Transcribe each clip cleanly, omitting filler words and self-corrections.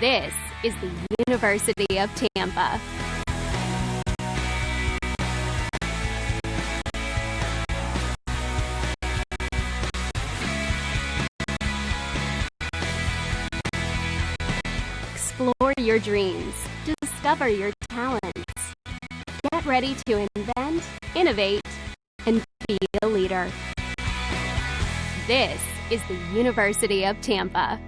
This is the University of Tampa. Explore your dreams. Discover your talents. Get ready to invent, innovate, and be a leader. This is the University of Tampa.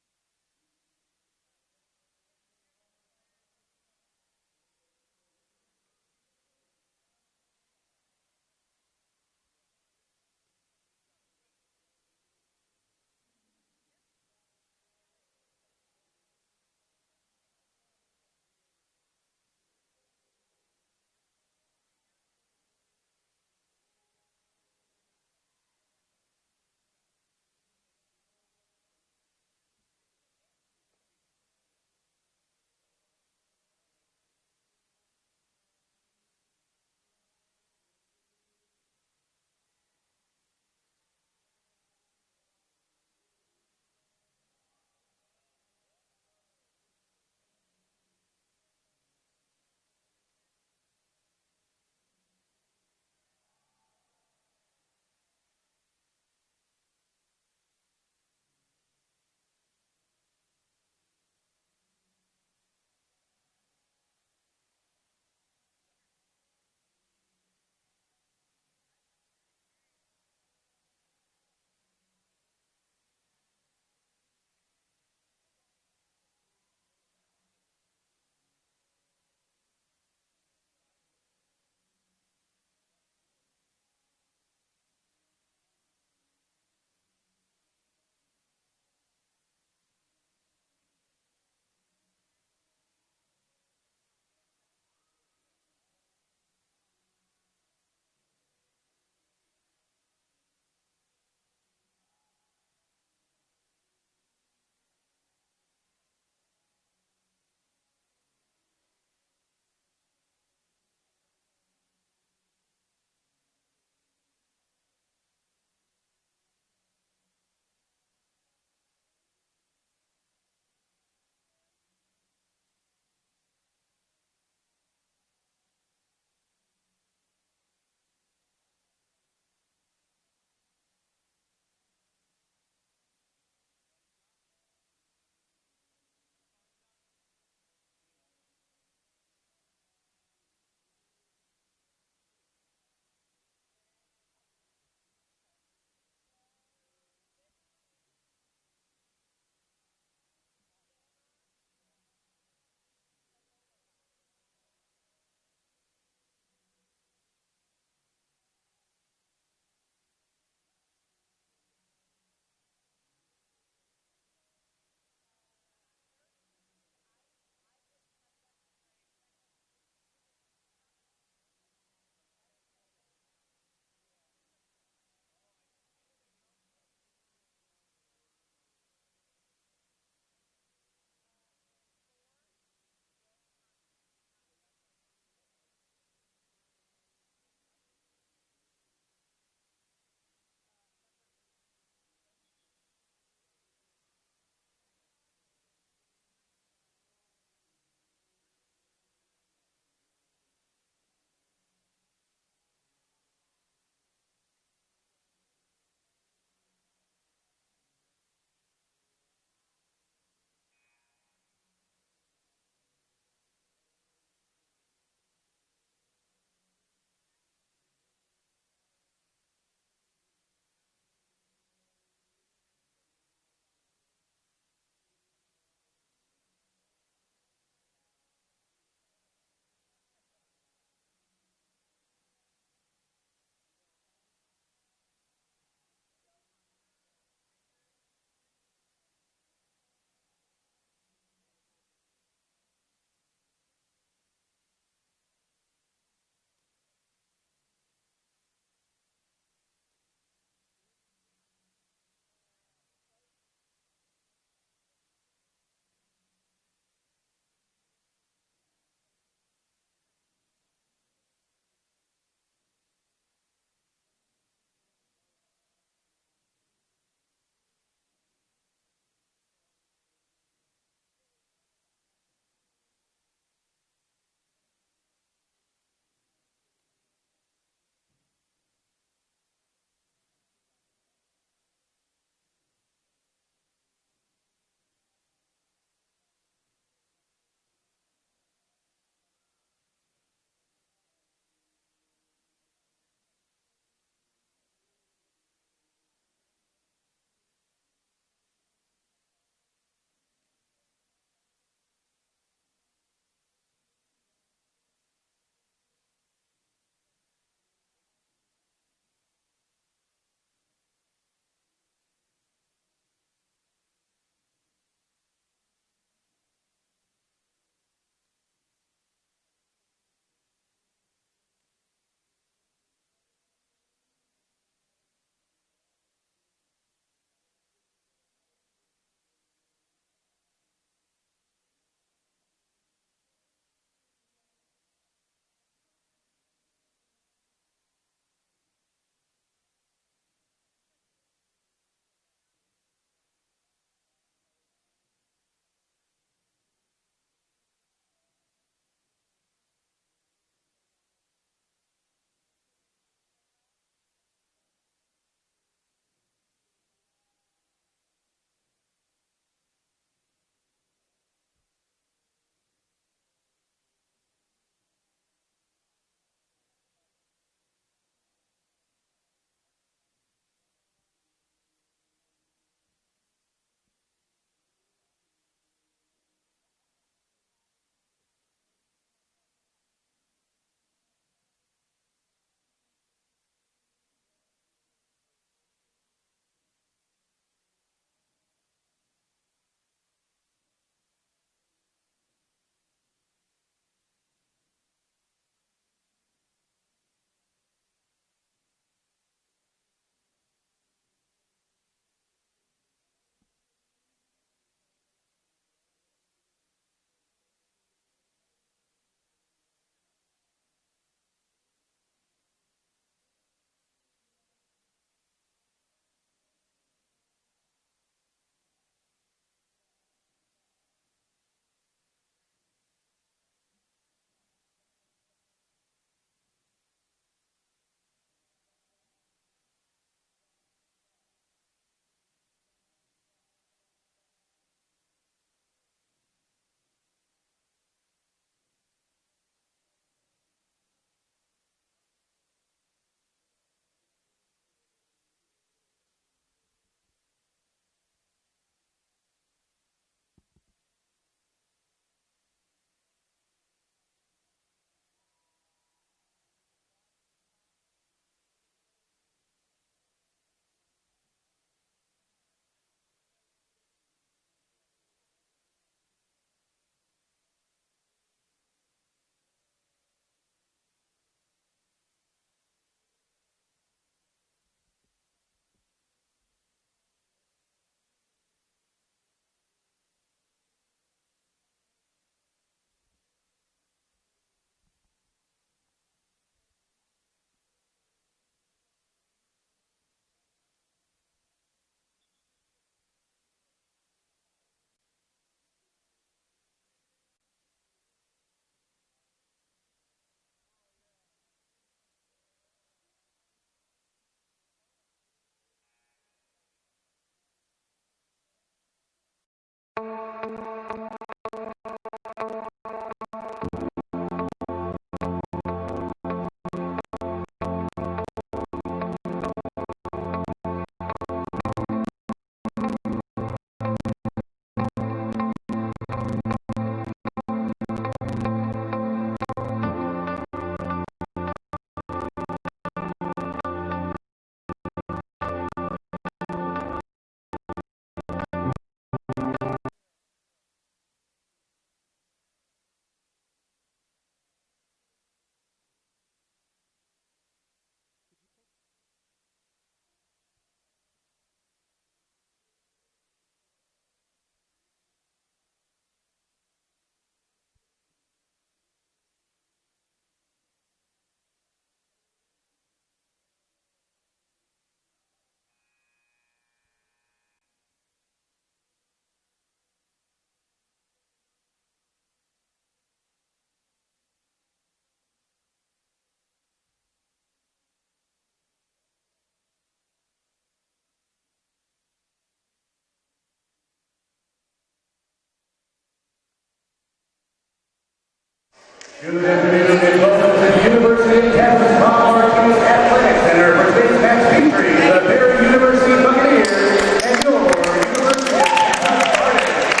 Good afternoon and welcome to the University of Tampa Volleyball Athletic Center for today's match featuring the Barry University Buccaneers and your University of Tampa Spartans.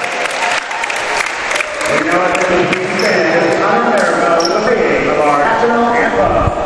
We now have to stand on America with the reading of our national anthem.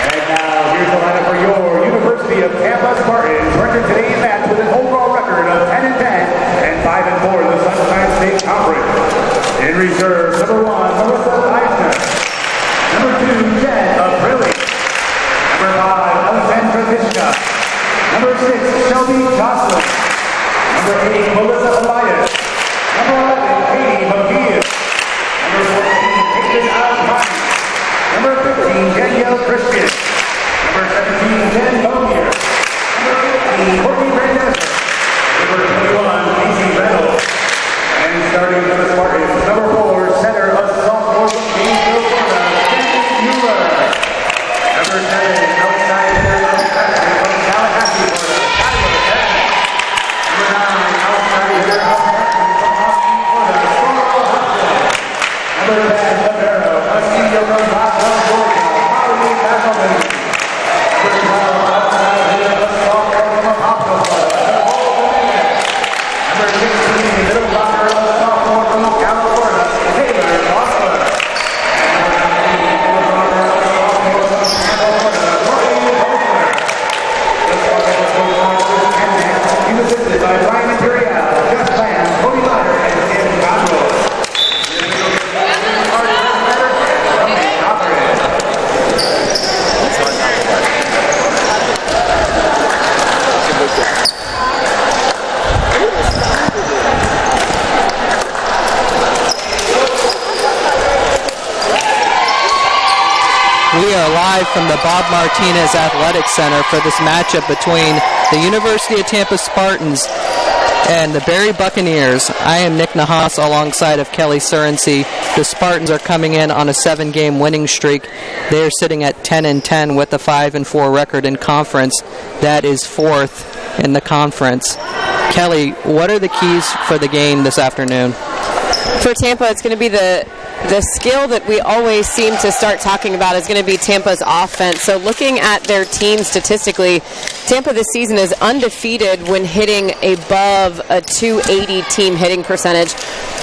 And now, here's the lineup for your University of Tampa Spartans. live from the Bob Martinez Athletic Center for this matchup between the University of Tampa Spartans and the Berry Buccaneers. I am Nick Nahas alongside of Kelly Surrency. The Spartans are coming in on a 7-game winning streak. They are sitting at 10-10 with a 5-4 record in conference. That is 4th in the conference. Kelly, what are the keys for the game this afternoon? For Tampa, it's going to be the skill that we always seem to start talking about is going to be Tampa's offense. So looking at their team statistically, Tampa this season is undefeated when hitting above a 280 team hitting percentage.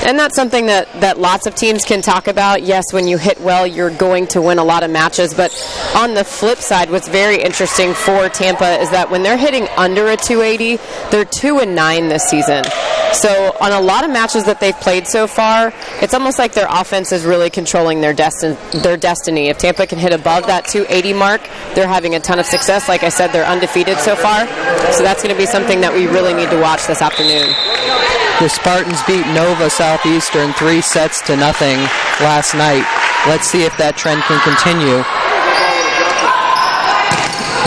And that's something that lots of teams can talk about. Yes, when you hit well, you're going to win a lot of matches. But on the flip side, what's very interesting for Tampa is that when they're hitting under a 280, they're 2-9 this season. So on a lot of matches that they've played so far, it's almost like their offense is really controlling their destiny. If Tampa can hit above that 280 mark, they're having a ton of success. Like I said, they're undefeated so far. So that's going to be something that we really need to watch this afternoon. The Spartans beat Nova Southeastern 3-0 last night. Let's see if that trend can continue.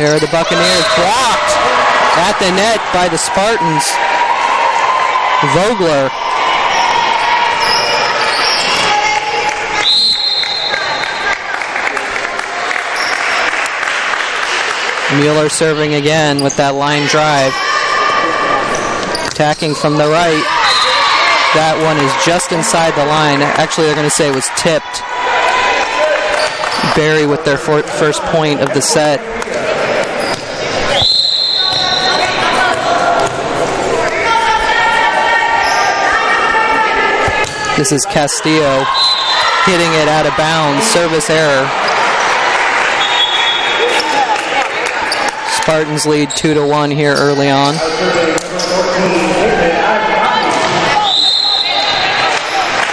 Here are the Buccaneers, blocked at the net by the Spartans. Vogler. Mueller serving again with that line drive. Attacking from the right. That one is just inside the line. Actually, they're going to say it was tipped. Berry with their first point of the set. This is Castillo hitting it out of bounds. Service error. Spartans lead 2-1 here early on.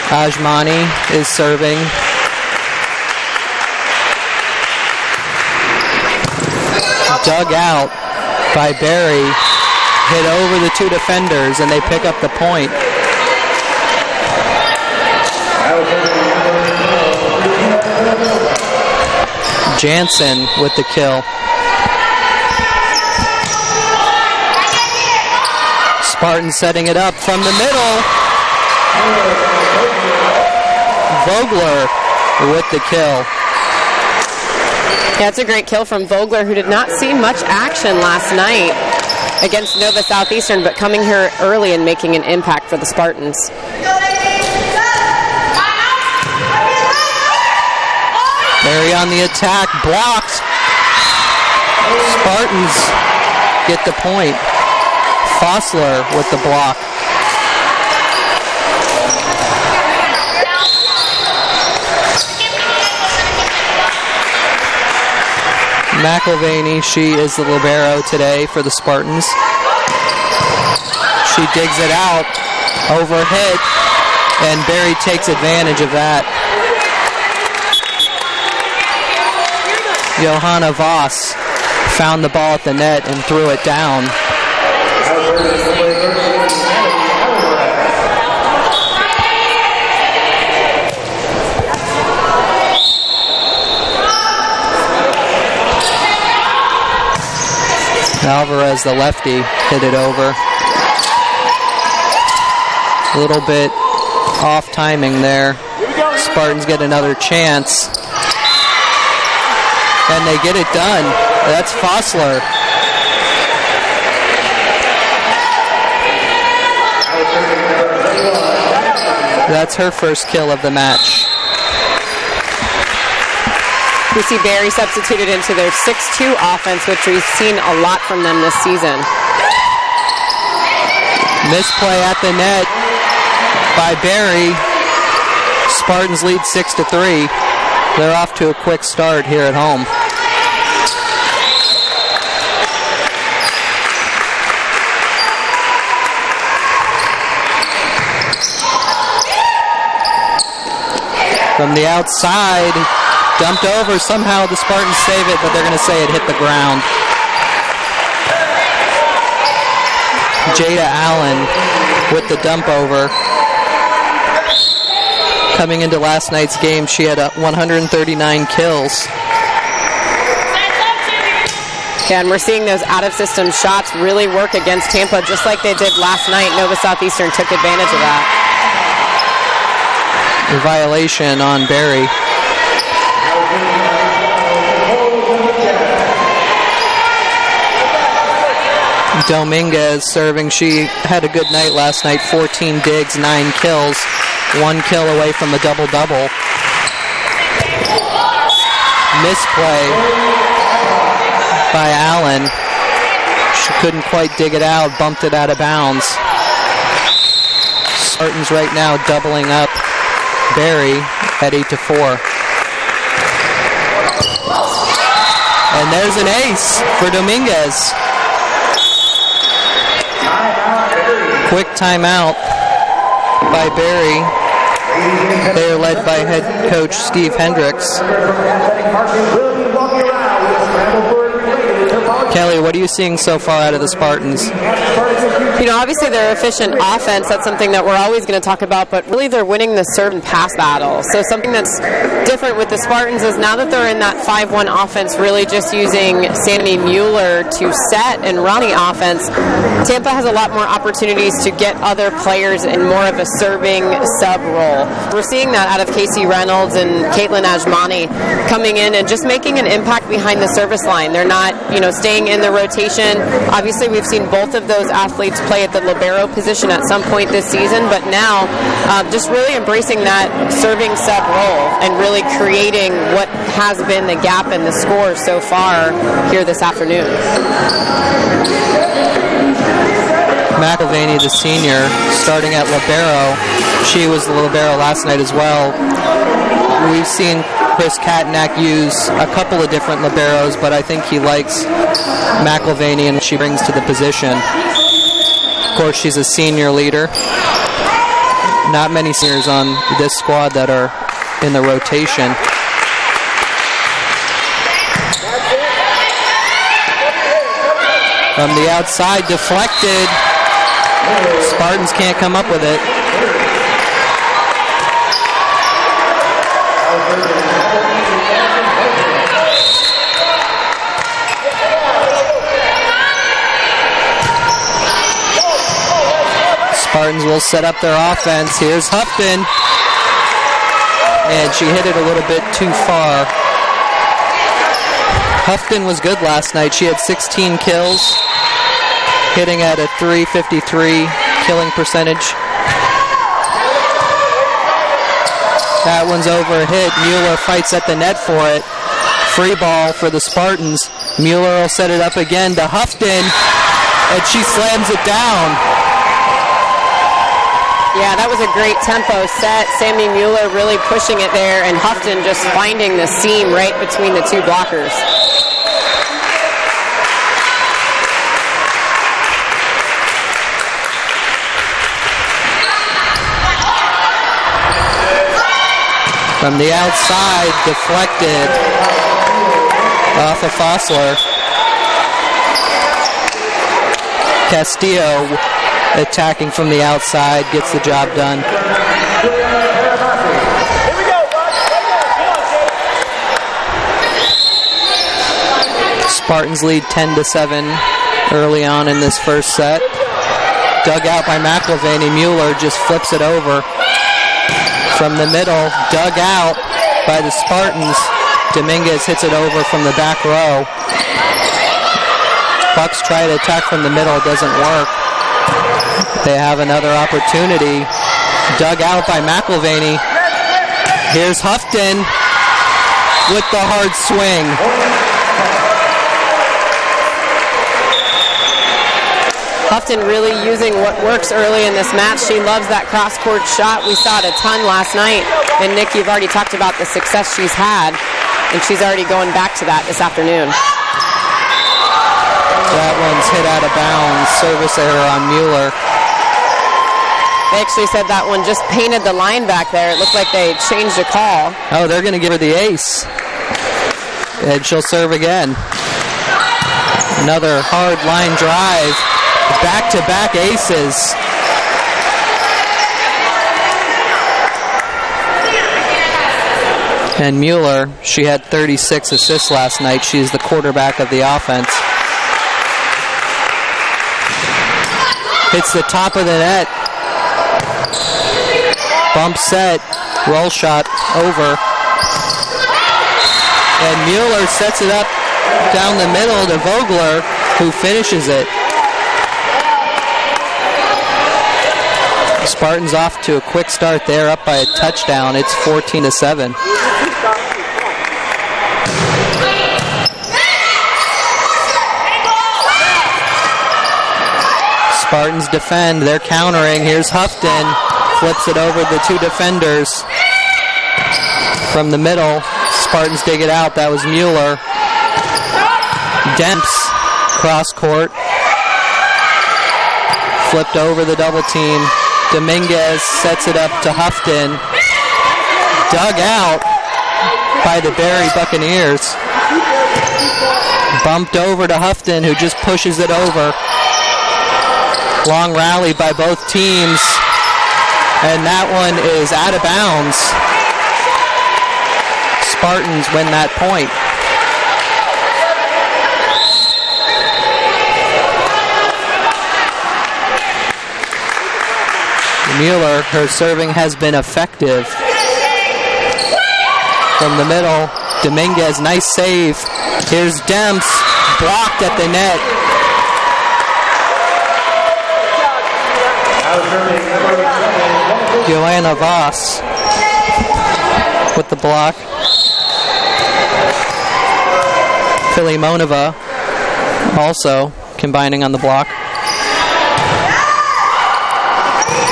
Ajmani is serving. Dug out by Berry. Hit over the two defenders, and they pick up the point. Jansen with the kill. Spartans setting it up from the middle. Vogler with the kill. Yeah, it's a great kill from Vogler, who did not see much action last night against Nova Southeastern, but coming here early and making an impact for the Spartans. Berry on the attack, blocked. Spartans get the point. Fossler with the block. McElvaney, she is the libero today for the Spartans. She digs it out, overhit, and Berry takes advantage of that. Johanna Voss found the ball at the net and threw it down. Alvarez, the lefty, hit it over. A little bit off timing there. Spartans get another chance. And they get it done. That's Fossler. That's her first kill of the match. We see Berry substituted into their 6-2 offense, which we've seen a lot from them this season. Misplay at the net by Berry. Spartans lead 6-3. They're off to a quick start here at home. From the outside, dumped over. Somehow the Spartans save it, but they're going to say it hit the ground. Jada Allen with the dump over. Coming into last night's game, she had 139 kills. Yeah, and we're seeing those out-of-system shots really work against Tampa, just like they did last night. Nova Southeastern took advantage of that. A violation on Barry. Dominguez serving. She had a good night last night. 14 digs, 9 kills. 1 kill away from a double-double. Misplay by Allen. She couldn't quite dig it out, bumped it out of bounds. Spartans right now doubling up Barry at 8-4. And there's an ace for Dominguez. Quick timeout by Barry. They are led by head coach Steve Hendricks. Kelly, what are you seeing so far out of the Spartans? You know, obviously they're efficient offense. That's something that we're always going to talk about, but really they're winning the serve and pass battle. So something that's different with the Spartans is now that they're in that 5-1 offense, really just using Sammy Mueller to set and run the offense, Tampa has a lot more opportunities to get other players in more of a serving sub role. We're seeing that out of Casey Reynolds and Caitlin Ajmani coming in and just making an impact behind the service line. They're not, staying in the rotation. Obviously, we've seen both of those athletes play at the libero position at some point this season, but now just really embracing that serving sub role and really creating what has been the gap in the score so far here this afternoon. McElvaney, the senior, starting at libero. She was the libero last night as well. We've seen Chris Katnack use a couple of different liberos, but I think he likes McElvaney and what she brings to the position. Of course, she's a senior leader. Not many seniors on this squad that are in the rotation. From the outside, deflected. Spartans can't come up with it. Spartans will set up their offense. Here's Houghton. And she hit it a little bit too far. Houghton was good last night. She had 16 kills, hitting at a .353 killing percentage. That one's over a hit. Mueller fights at the net for it. Free ball for the Spartans. Mueller will set it up again to Houghton, and she slams it down. Yeah, that was a great tempo set. Sammy Mueller really pushing it there, and Houghton just finding the seam right between the two blockers. From the outside, deflected off of Fossler. Castillo attacking from the outside, gets the job done. Spartans lead 10-7 early on in this first set. Dug out by McElvaney. Mueller just flips it over. From the middle, dug out by the Spartans. Dominguez hits it over from the back row. Bucks try to attack from the middle, it doesn't work. They have another opportunity. Dug out by McElvaney. Here's Houghton with the hard swing. Houghton really using what works early in this match. She loves that cross-court shot. We saw it a ton last night. And Nick, you've already talked about the success she's had, and she's already going back to that this afternoon. That one's hit out of bounds. Service error on Mueller. They actually said that one just painted the line back there. It looked like they changed a call. Oh, they're going to give her the ace. And she'll serve again. Another hard line drive. Back-to-back aces. And Mueller, she had 36 assists last night. She's the quarterback of the offense. hits the top of the net. Bump set, roll shot over. And Mueller sets it up down the middle to Vogler, who finishes it. Spartans off to a quick start there, up by a touchdown. It's 14-7. Spartans defend, they're countering. Here's Houghton, flips it over the two defenders. From the middle, Spartans dig it out. That was Mueller. Demps, cross court. Flipped over the double team. Dominguez sets it up to Houghton. Dug out by the Barry Buccaneers. Bumped over to Houghton, who just pushes it over. Long rally by both teams. And that one is out of bounds. Spartans win that point. Mueller, her serving has been effective. From the middle, Dominguez, nice save. Here's Demps, blocked at the net. Joanna Voss with the block. Filimonova also combining on the block.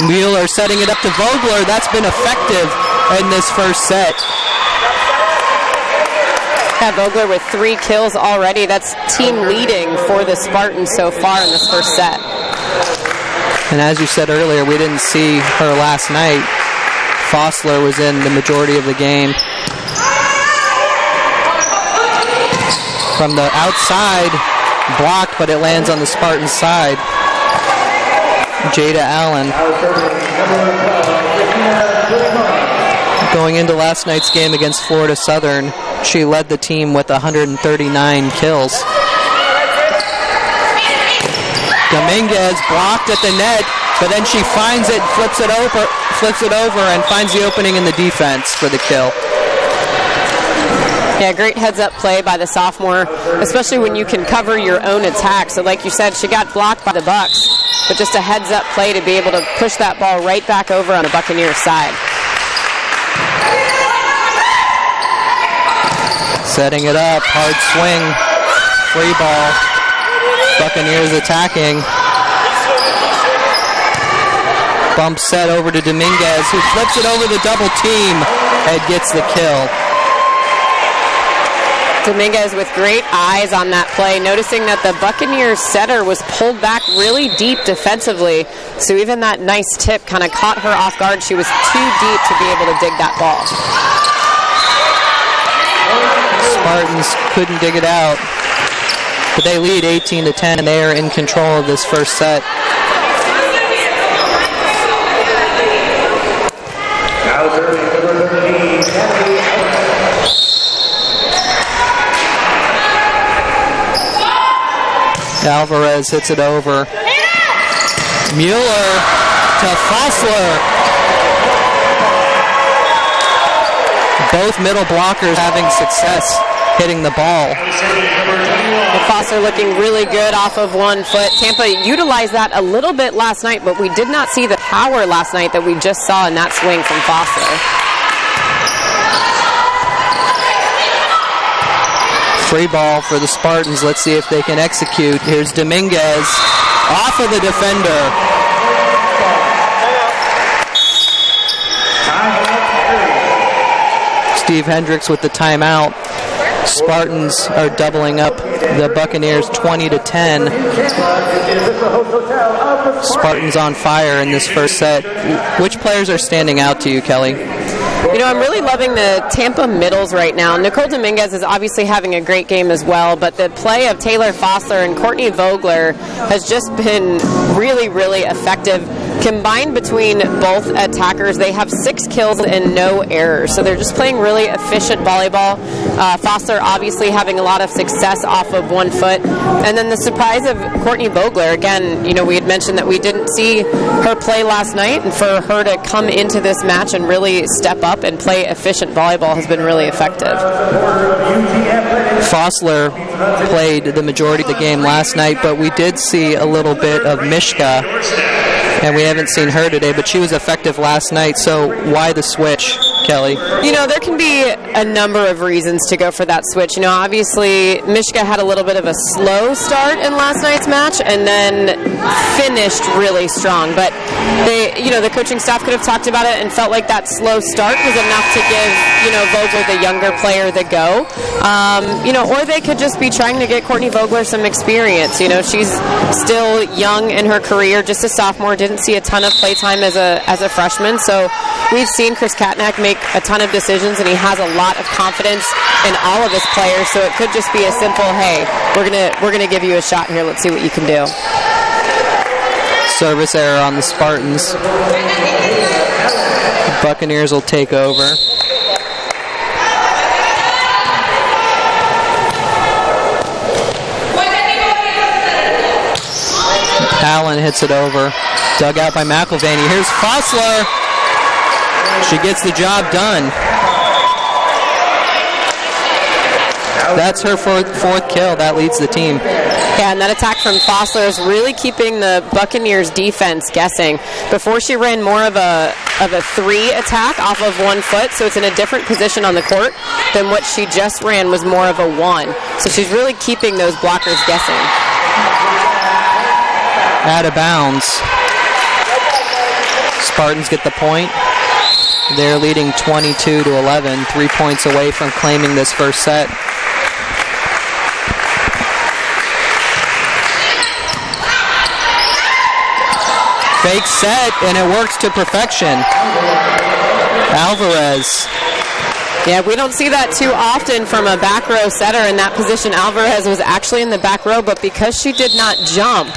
Mueller setting it up to Vogler. That's been effective in this first set. Yeah, Vogler with 3 kills already. That's team leading for the Spartans so far in this first set. And as you said earlier, we didn't see her last night. Fossler was in the majority of the game. From the outside, blocked, but it lands on the Spartans side. Jada Allen. Going into last night's game against Florida Southern, she led the team with 139 kills. Dominguez blocked at the net, but then she finds it, flips it over, and finds the opening in the defense for the kill. Yeah, great heads-up play by the sophomore, especially when you can cover your own attack. So like you said, she got blocked by the Bucks, but just a heads-up play to be able to push that ball right back over on a Buccaneers side. Setting it up, hard swing, free ball. Buccaneers attacking. Bump set over to Dominguez, who flips it over the double team and gets the kill. Dominguez with great eyes on that play, noticing that the Buccaneers setter was pulled back really deep defensively, so even that nice tip kind of caught her off guard. She was too deep to be able to dig that ball. Spartans couldn't dig it out, but they lead 18-10, and they are in control of this first set. Now serving number 13, Alvarez hits it over. Mueller to Fossler. Both middle blockers having success hitting the ball. Fossler looking really good off of 1 foot. Tampa utilized that a little bit last night, but we did not see the power last night that we just saw in that swing from Fossler. Free ball for the Spartans. Let's see if they can execute. Here's Dominguez off of the defender. Steve Hendricks with the timeout. Spartans are doubling up the Buccaneers 20-10. Spartans on fire in this first set. Which players are standing out to you, Kelly? You know, I'm really loving the Tampa middles right now. Nicole Dominguez is obviously having a great game as well, but the play of Taylor Fossler and Courtney Vogler has just been really, really effective. combined between both attackers, they have 6 kills and no errors. So they're just playing really efficient volleyball. Fossler obviously having a lot of success off of 1 foot. And then the surprise of Courtney Vogler. Again, we had mentioned that we didn't see her play last night, and for her to come into this match and really step up and play efficient volleyball has been really effective. Fossler played the majority of the game last night, but we did see a little bit of Mishka, and we haven't seen her today, but she was effective last night. So why the switch, Kelly? There can be a number of reasons to go for that switch. Obviously, Mishka had a little bit of a slow start in last night's match and then finished really strong. But the coaching staff could have talked about it and felt like that slow start was enough to give, Vogler, the younger player, the go. Or they could just be trying to get Courtney Vogler some experience. She's still young in her career, just a sophomore, didn't see a ton of play time as a freshman. So we've seen Chris Katnack make a ton of decisions, and he has a lot of confidence in all of his players. So it could just be a simple, hey, we're gonna give you a shot here. Let's see what you can do. Service error on the Spartans. The Buccaneers will take over. Allen hits it over. Dug out by McElvaney. Here's Fossler. She gets the job done. That's her fourth kill. That leads the team. Yeah, and that attack from Fossler is really keeping the Buccaneers defense guessing. Before, she ran more of a 3 attack off of 1 foot, so it's in a different position on the court than what she just ran was more of a 1. So she's really keeping those blockers guessing. Out of bounds. Spartans get the point. They're leading 22-11, 3 points away from claiming this first set. Fake set, and it works to perfection. Alvarez. Yeah, we don't see that too often from a back row setter in that position. Alvarez was actually in the back row, but because she did not jump,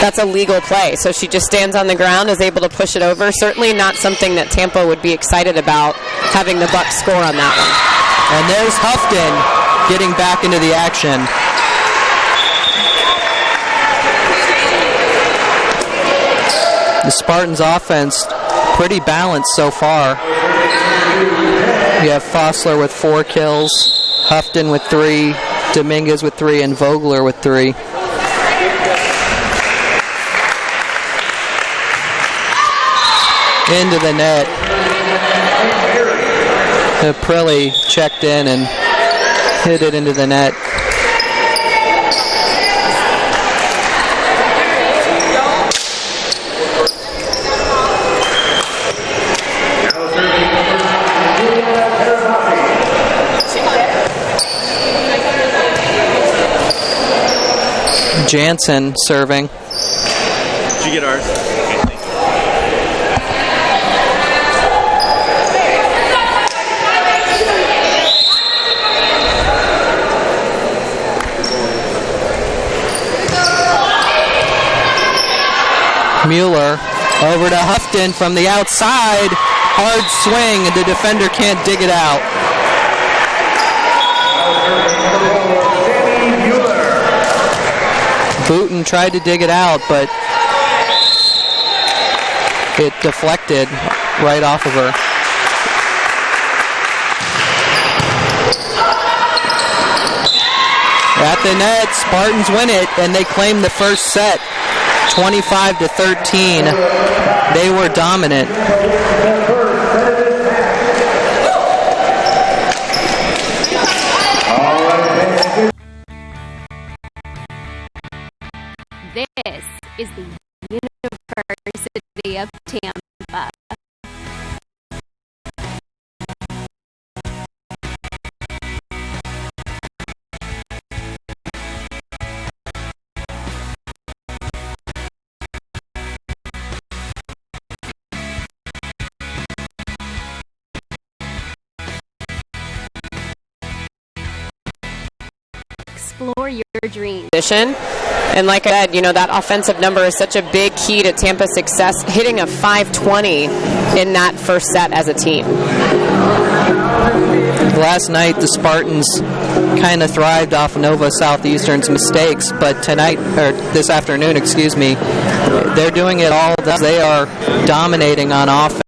that's a legal play. So she just stands on the ground, is able to push it over. Certainly not something that Tampa would be excited about, having the Bucs score on that one. And there's Houghton getting back into the action. The Spartans' offense pretty balanced so far. You have Fossler with 4 kills, Houghton with 3, Dominguez with 3, and Vogler with 3. Into the net. Aprilli checked in and hit it into the net. Jansen serving. Did you get ours? Mueller over to Houghton from the outside. Hard swing, and the defender can't dig it out. Booten tried to dig it out, but it deflected right off of her. At the net, Spartans win it, and they claim the first set, 25-13. They were dominant. This is the University of Tampa. Explore your dreams. And like I said, that offensive number is such a big key to Tampa's success, hitting a 520 in that first set as a team. Last night, the Spartans kind of thrived off Nova Southeastern's mistakes, but this afternoon, they're doing it all. They are dominating on offense.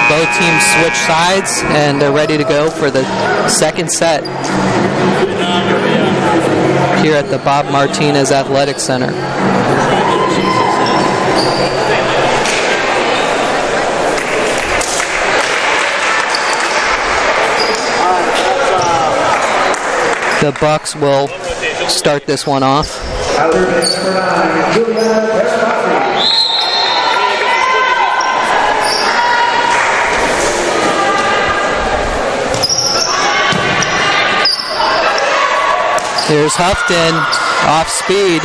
Both teams switch sides, and they're ready to go for the second set here at the Bob Martinez Athletic Center. The Bucks will start this one off. Here's Houghton, off speed.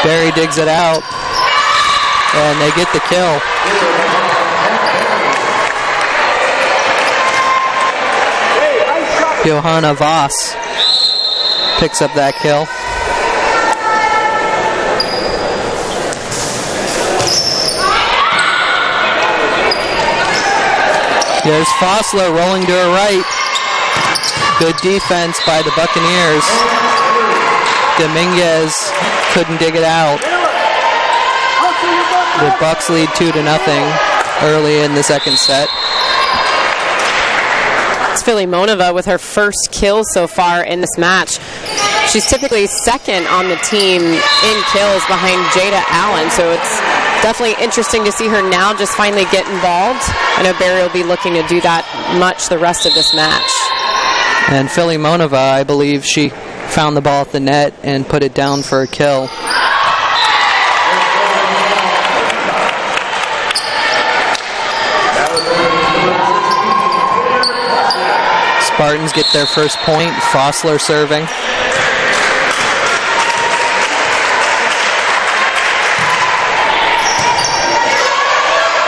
Barry digs it out, and they get the kill. Johanna Voss picks up that kill. There's Fossler rolling to her right. Good defense by the Buccaneers. Dominguez couldn't dig it out. The Bucks lead 2-0 early in the second set. It's Filimonova with her first kill so far in this match. She's typically second on the team in kills behind Jada Allen, so it's definitely interesting to see her now just finally get involved. I know Barry will be looking to do that much the rest of this match. And Filimonova, I believe she found the ball at the net and put it down for a kill. Spartans get their first point. Fossler serving.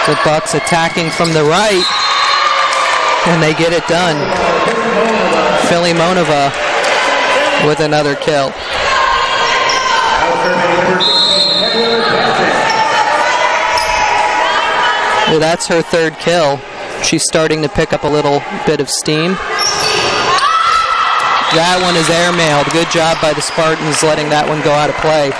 The Bucks attacking from the right, and they get it done. Filimonova with another kill. Well, that's her third kill. She's starting to pick up a little bit of steam. That one is airmailed. Good job by the Spartans letting that one go out of play.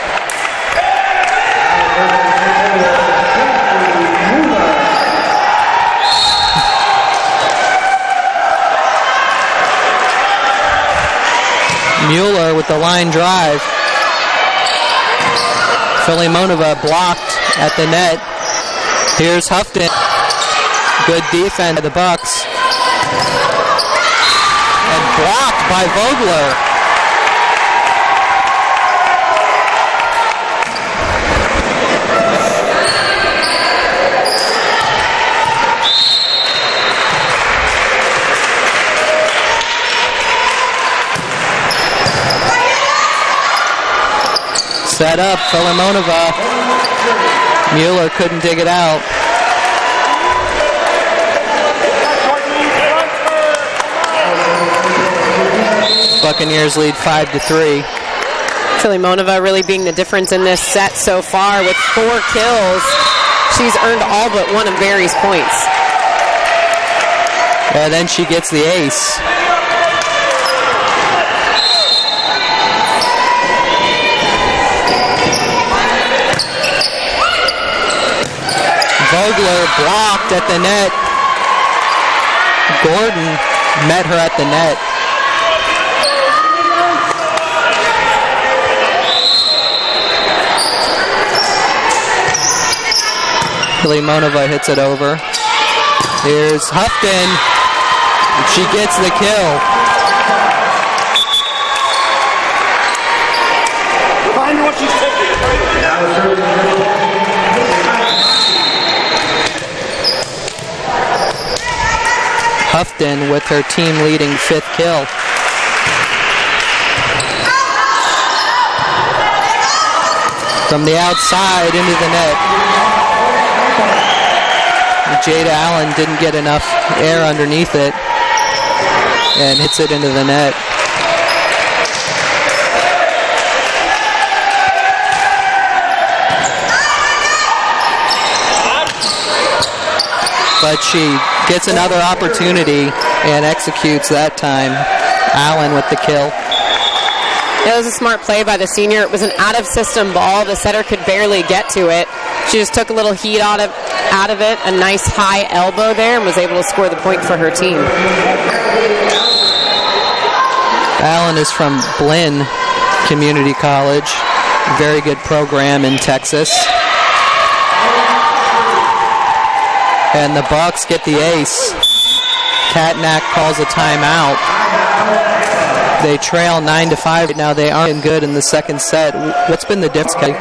Mueller with the line drive. Filimonova blocked at the net. Here's Houghton. Good defense by the Bucks. And blocked by Vogler. Set up, Filimonova. Mueller couldn't dig it out. Buccaneers lead 5-3. Filimonova really being the difference in this set so far with 4 kills. She's earned all but one of Barry's points. And then she gets the ace. Vogler blocked at the net. Gordon met her at the net. Filimonova hits it over. Here's Houghton. She gets the kill. Find what she's taking. Houghton with her team-leading 5th kill. From the outside into the net. Jada Allen didn't get enough air underneath it and hits it into the net. But she gets another opportunity and executes that time. Allen with the kill. It was a smart play by the senior. It was an out-of-system ball. The setter could barely get to it. She just took a little heat out of it, a nice high elbow there, and was able to score the point for her team. Allen is from Blinn Community College. Very good program in Texas. And the Bucks get the ace. Katnack calls a timeout. They trail 9-5. Now they aren't good in the second set. What's been the difference, Kelly?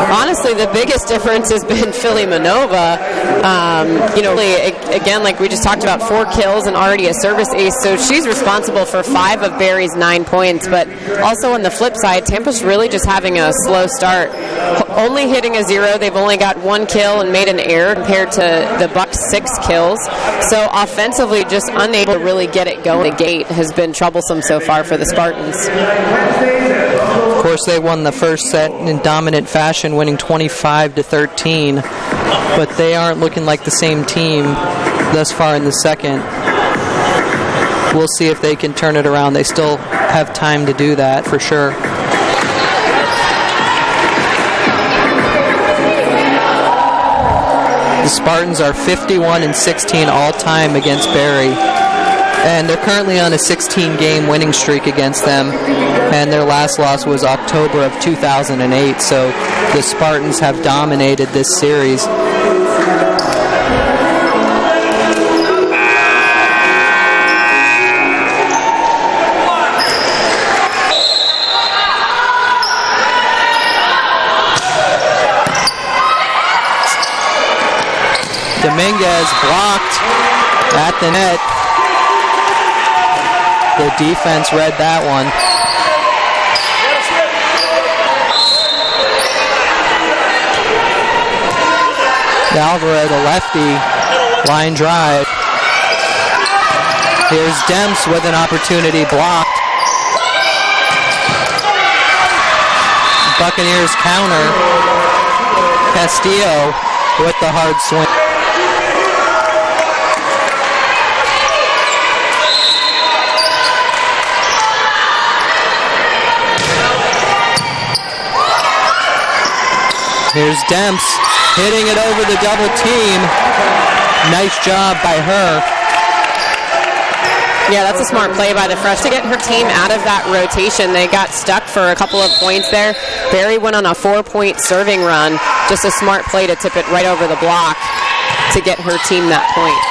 Honestly, the biggest difference has been Filimonova. Again, like we just talked about, 4 kills and already a service ace. So she's responsible for 5 of Barry's 9 points. But also on the flip side, Tampa's really just having a slow start. Only hitting a 0. They've only got 1 kill and made an error compared to the Bucks' 6 kills. So offensively, just unable to really get it going. The gate has been troublesome so far for the Spartans. Of course, they won the first set in dominant fashion, winning 25-13. But they aren't looking like the same team thus far in the second. We'll see if they can turn it around. They still have time to do that for sure. The Spartans are 51-16 all-time against Barry. And they're currently on a 16-game winning streak against them. And their last loss was October of 2008. So the Spartans have dominated this series. Dominguez blocked at the net. The defense read that one. Alvarez, the lefty, line drive. Here's Demps with an opportunity, blocked. Buccaneers counter. Castillo with the hard swing. Here's Demps hitting it over the double team. Nice job by her. Yeah, that's a smart play by the fresh to get her team out of that rotation. They got stuck for a couple of points there. Barry went on a 4-point serving run. Just a smart play to tip it right over the block to get her team that point.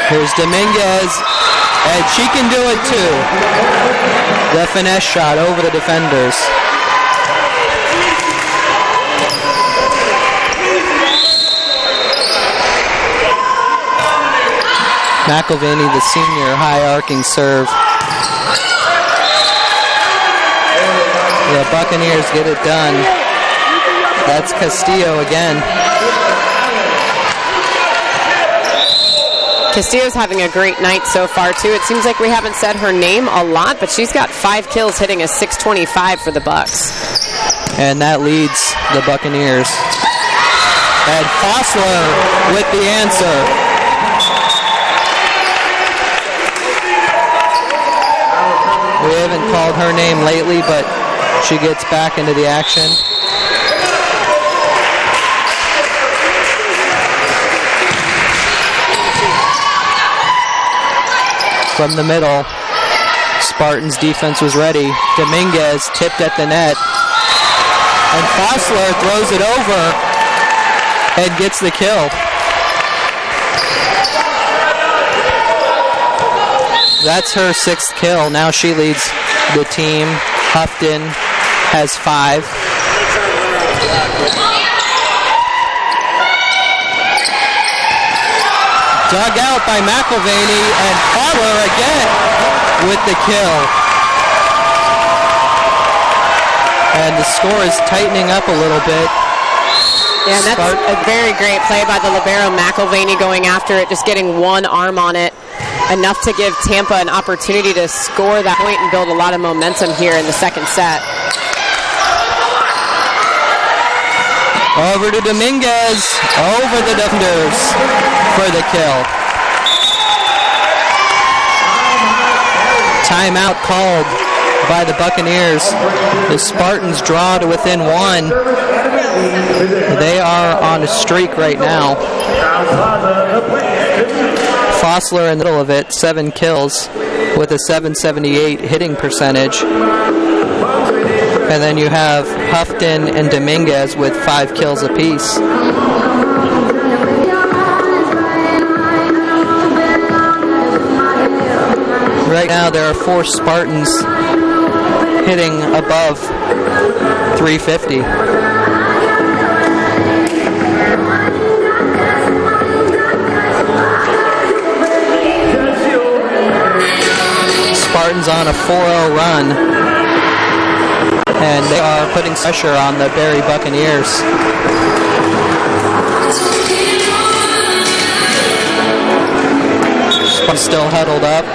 Here's Dominguez, and she can do it too. The finesse shot over the defenders. McElvaney, the senior, high arcing serve. The Buccaneers get it done. That's Castillo again. Castillo's having a great night so far, too. It seems like we haven't said her name a lot, but she's got 5 kills, hitting a .625 for the Bucks. And that leads the Buccaneers. And Fossler with the answer. We haven't called her name lately, but she gets back into the action. From the middle, Spartans defense was ready. Dominguez tipped at the net. And Fossler throws it over and gets the kill. That's her 6th kill. Now she leads the team. Houghton has 5. Dug out by McElvaney, and Fowler again with the kill. And the score is tightening up a little bit. Yeah, and that's a very great play by the libero McElvaney, going after it, just getting one arm on it. Enough to give Tampa an opportunity to score that point and build a lot of momentum here in the second set. Over to Dominguez, over the defenders for the kill. Timeout called by the Buccaneers. The Spartans draw to within 1. They are on a streak right now. Fossler in the middle of it, 7 kills with a .778 hitting percentage. And then you have Houghton and Dominguez with 5 kills apiece. Right now there are 4 Spartans hitting above .350. Spartans on a 4-0 run, and they are putting pressure on the Barry Buccaneers. Spartans still huddled up.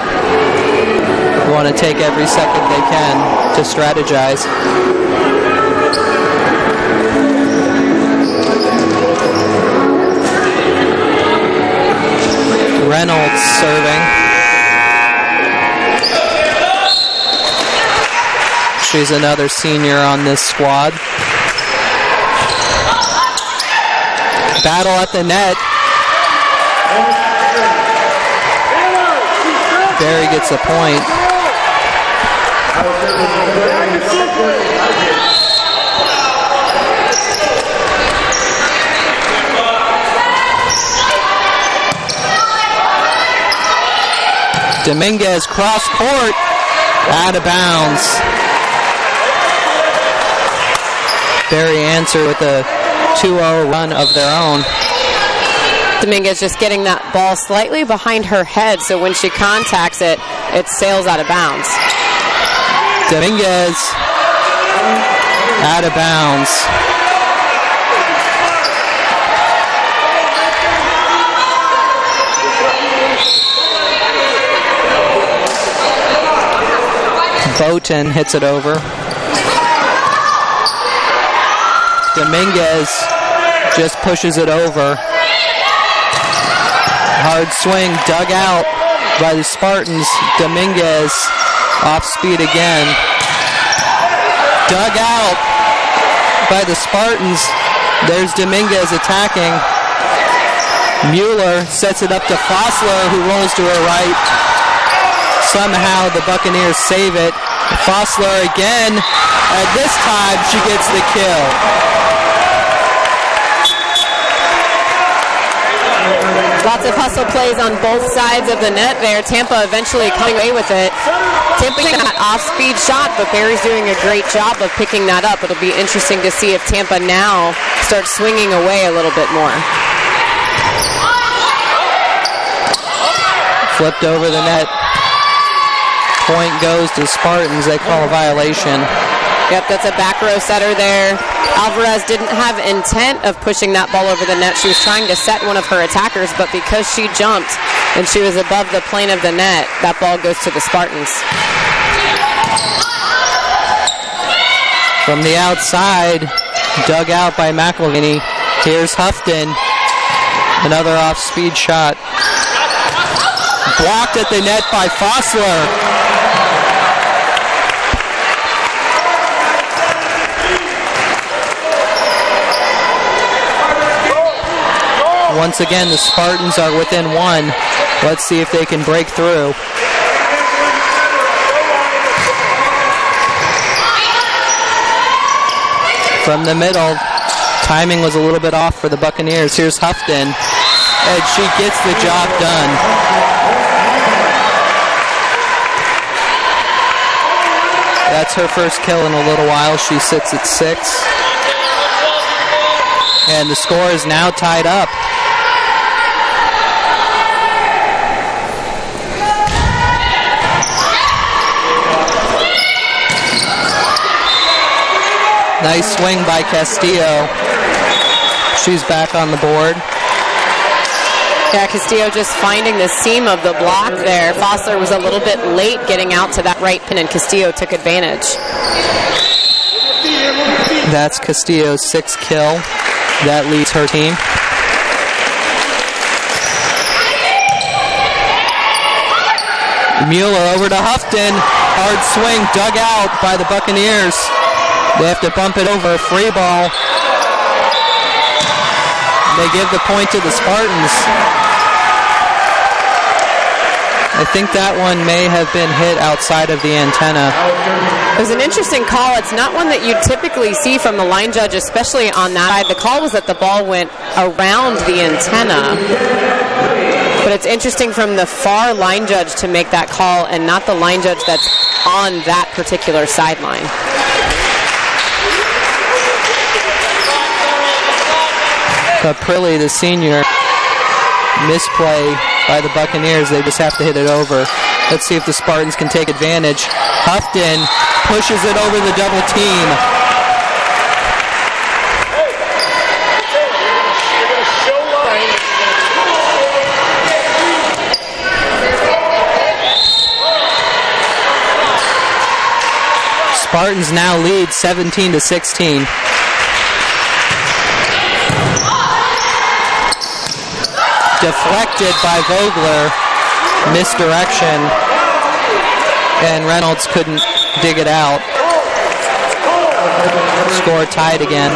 They want to take every second they can to strategize. Reynolds serving. She's another senior on this squad. Battle at the net. Barry gets a point. Dominguez cross court, out of bounds. Barry answered with a 2-0 run of their own. Dominguez just getting that ball slightly behind her head, so when she contacts it, it sails out of bounds. Dominguez out of bounds. Bowton hits it over. Dominguez just pushes it over. Hard swing dug out by the Spartans. Dominguez off speed again. Dug out by the Spartans. There's Dominguez attacking. Mueller sets it up to Fossler, who rolls to her right. Somehow the Buccaneers save it. Fossler again, and this time she gets the kill. Lots of hustle plays on both sides of the net there. Tampa eventually coming away with it. Tampa getting that off-speed shot, but Barry's doing a great job of picking that up. It'll be interesting to see if Tampa now starts swinging away a little bit more. Flipped over the net. Point goes to Spartans. They call a violation. Yep, that's a back row setter there. Alvarez didn't have intent of pushing that ball over the net. She was trying to set one of her attackers, but because she jumped and she was above the plane of the net, that ball goes to the Spartans. From the outside, dug out by McElvaney. Here's Houghton. Another off-speed shot. Blocked at the net by Fossler. Once again, the Spartans are within one. Let's see if they can break through. From the middle, timing was a little bit off for the Buccaneers. Here's Houghton, and she gets the job done. That's her first kill in a little while. She sits at 6. And the score is now tied up. Nice swing by Castillo. She's back on the board. Yeah, Castillo just finding the seam of the block there. Fossler was a little bit late getting out to that right pin, and Castillo took advantage. That's Castillo's 6th kill. That leads her team. Mueller over to Houghton. Hard swing dug out by the Buccaneers. They have to bump it over. Free ball. They give the point to the Spartans. I think that one may have been hit outside of the antenna. It was an interesting call. It's not one that you typically see from the line judge, especially on that side. The call was that the ball went around the antenna. But it's interesting from the far line judge to make that call and not the line judge that's on that particular sideline. Caprilli, the senior, misplay by the Buccaneers. They just have to hit it over. Let's see if the Spartans can take advantage. Houghton pushes it over the double team. Spartans now lead 17-16. Deflected by Vogler, misdirection, and Reynolds couldn't dig it out. Score tied again.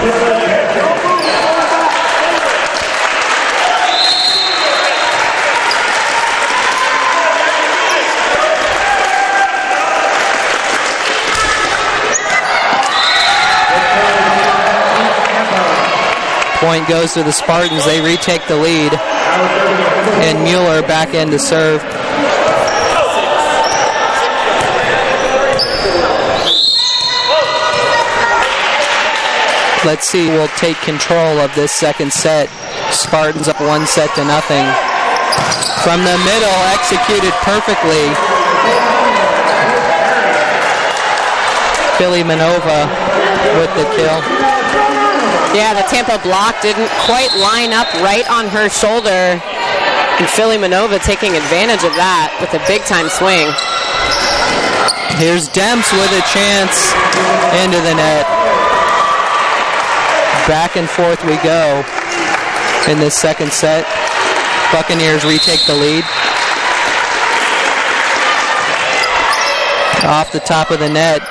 Point goes to the Spartans. They retake the lead. And Mueller back in to serve. Let's see who will take control of this second set. Spartans up 1-0. From the middle, executed perfectly. Philly Manova with the kill. Yeah, the Tampa block didn't quite line up right on her shoulder. And Philly Manova taking advantage of that with a big-time swing. Here's Demps with a chance into the net. Back and forth we go in this second set. Buccaneers retake the lead. Off the top of the net.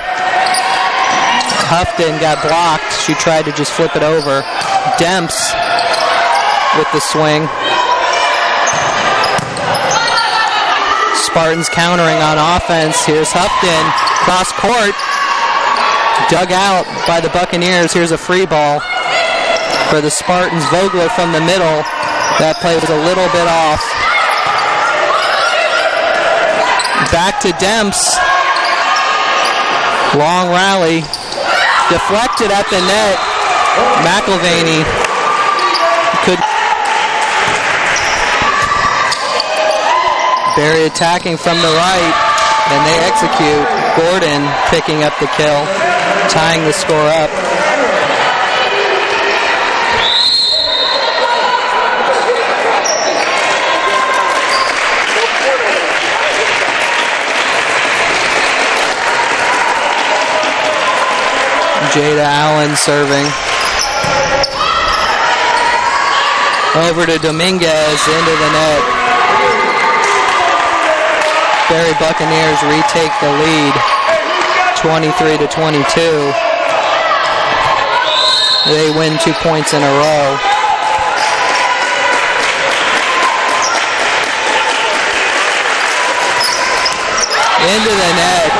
Houghton got blocked. She tried to just flip it over. Demps with the swing. Spartans countering on offense. Here's Hupton, cross court, dug out by the Buccaneers. Here's a free ball for the Spartans. Vogler from the middle. That play was a little bit off. Back to Demps. Long rally. Deflected at the net. McIlvaney could. Barry attacking from the right, and they execute. Gordon picking up the kill, tying the score up. Jada Allen serving. Over to Dominguez, into the net. Barry Buccaneers retake the lead, 23-22. They win 2 points in a row. Into the net.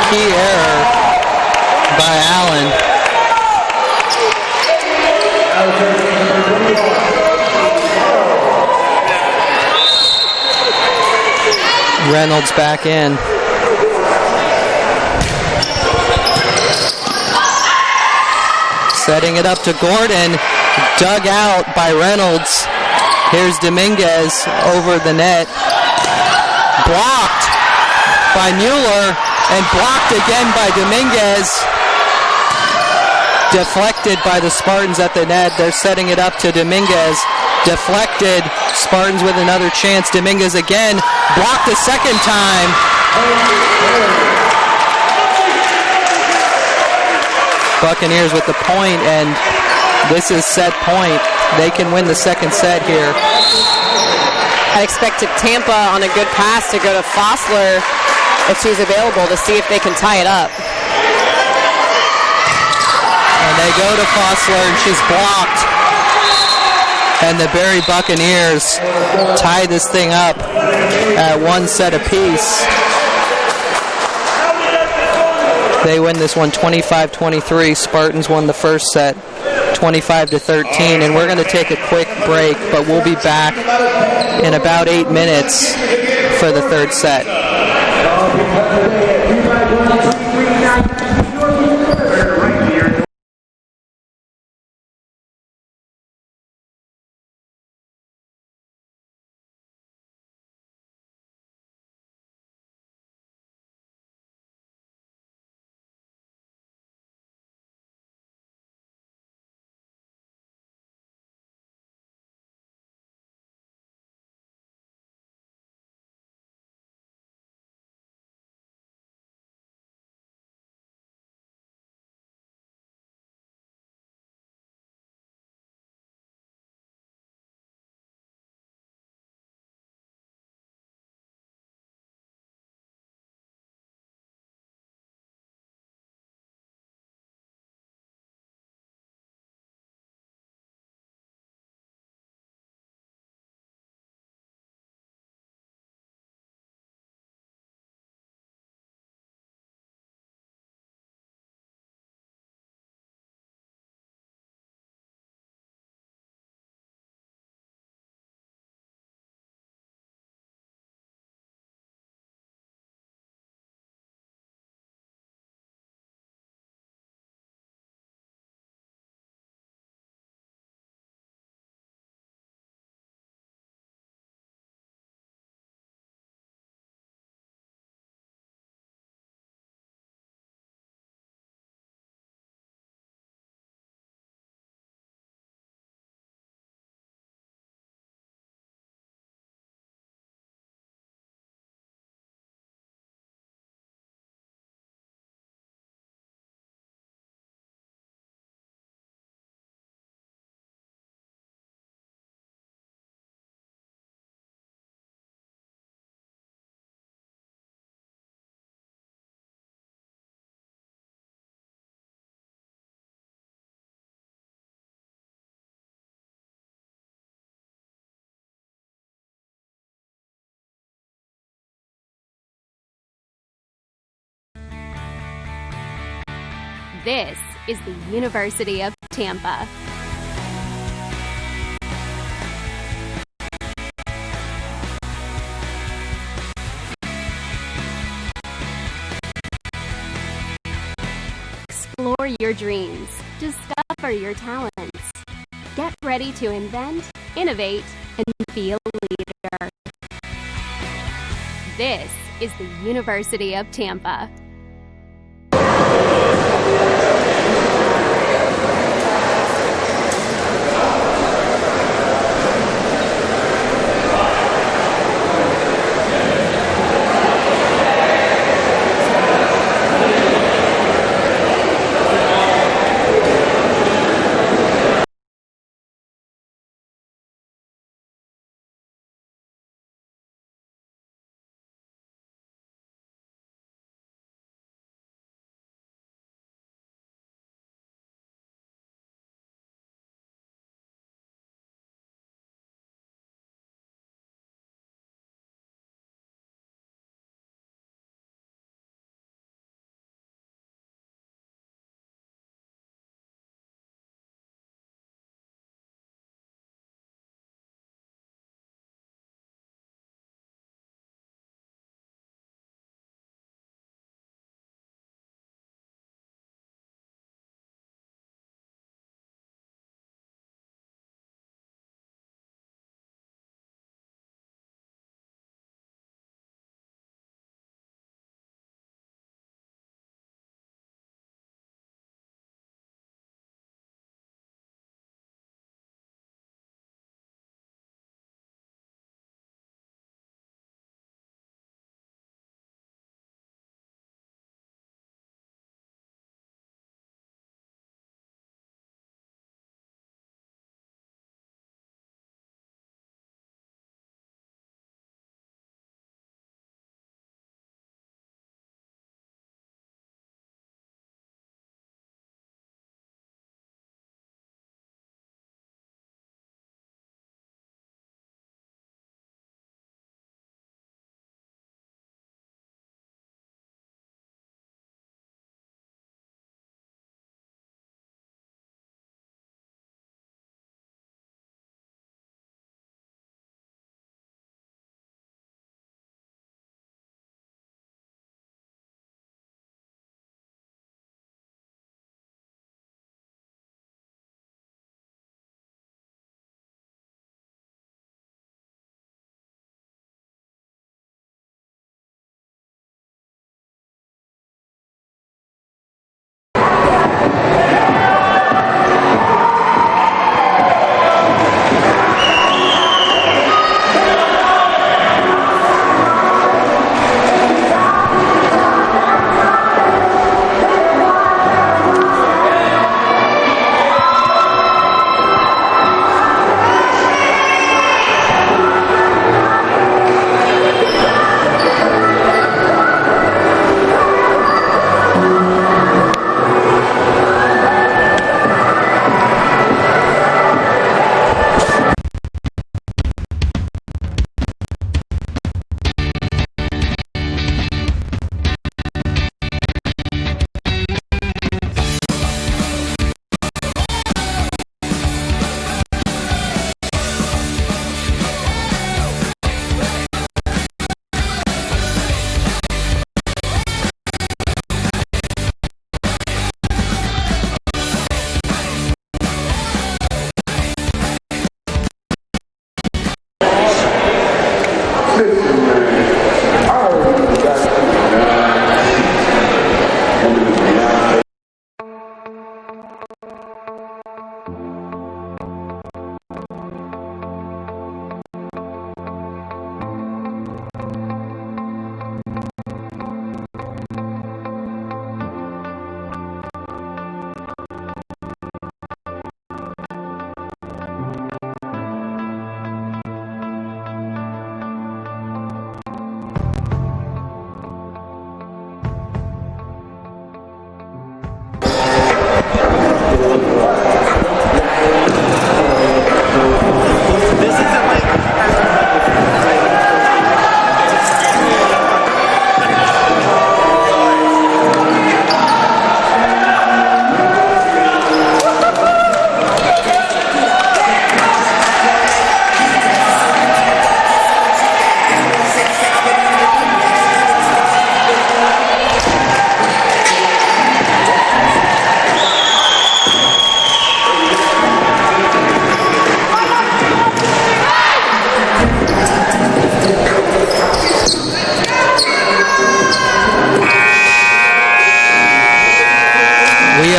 Key error by Allen. Reynolds back in. Setting it up to Gordon. Dug out by Reynolds. Here's Dominguez over the net. Blocked by Mueller and blocked again by Dominguez. Deflected by the Spartans at the net. They're setting it up to Dominguez. Deflected. Spartans with another chance. Dominguez again. Blocked a second time. Buccaneers with the point, and this is set point. They can win the second set here. I expected Tampa on a good pass to go to Fossler if she's available to see if they can tie it up. And they go to Fossler, and she's blocked. And the Barry Buccaneers tie this thing up at one set apiece. They win this one 25-23. Spartans won the first set 25-13. And we're going to take a quick break, but we'll be back in about 8 minutes for the third set. This is the University of Tampa. Explore your dreams. Discover your talents. Get ready to invent, innovate, and be a leader. This is the University of Tampa.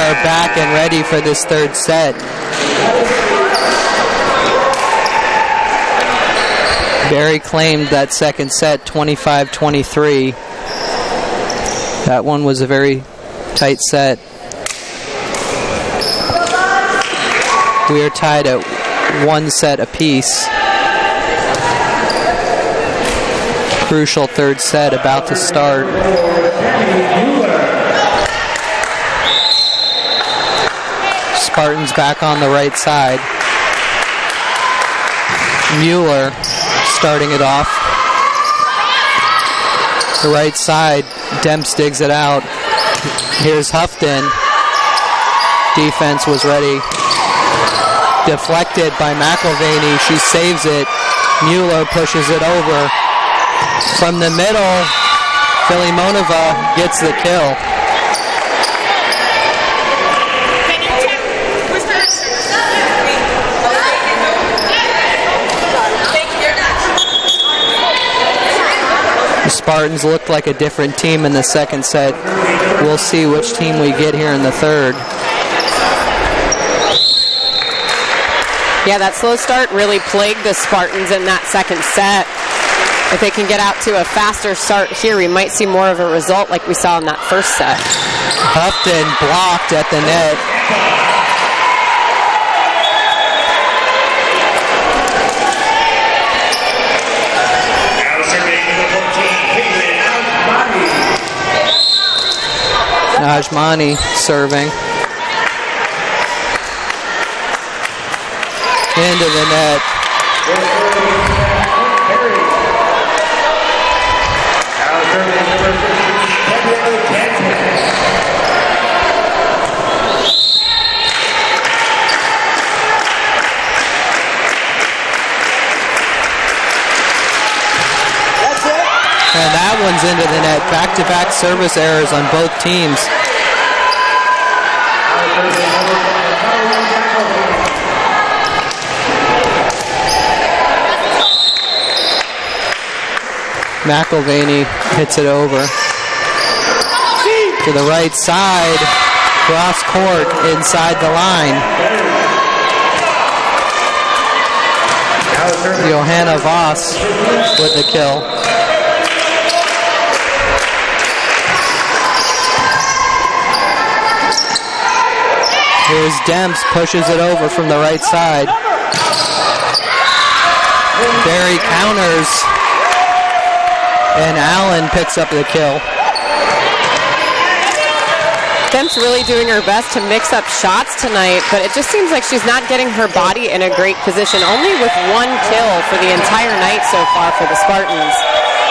are back and ready for this third set. Barry claimed that second set 25-23. That one was a very tight set. We are tied at 1 set apiece. Crucial third set about to start. Spartans back on the right side. Mueller starting it off. The right side, Demps digs it out. Here's Houghton. Defense was ready. Deflected by McElvaney. She saves it. Mueller pushes it over. From the middle, Filimonova gets the kill. The Spartans looked like a different team in the second set. We'll see which team we get here in the third. Yeah, that slow start really plagued the Spartans in that second set. If they can get out to a faster start here, we might see more of a result like we saw in that first set. Houghton blocked at the net. Najmani serving. Into the net. And that one's into the net. Back-to-back service errors on both teams. McElvaney hits it over. To the right side. Cross court inside the line. Johanna Voss with the kill. Here's Demps, pushes it over from the right side. Barry counters, and Allen picks up the kill. Demps really doing her best to mix up shots tonight, but it just seems like she's not getting her body in a great position. Only with 1 kill for the entire night so far for the Spartans.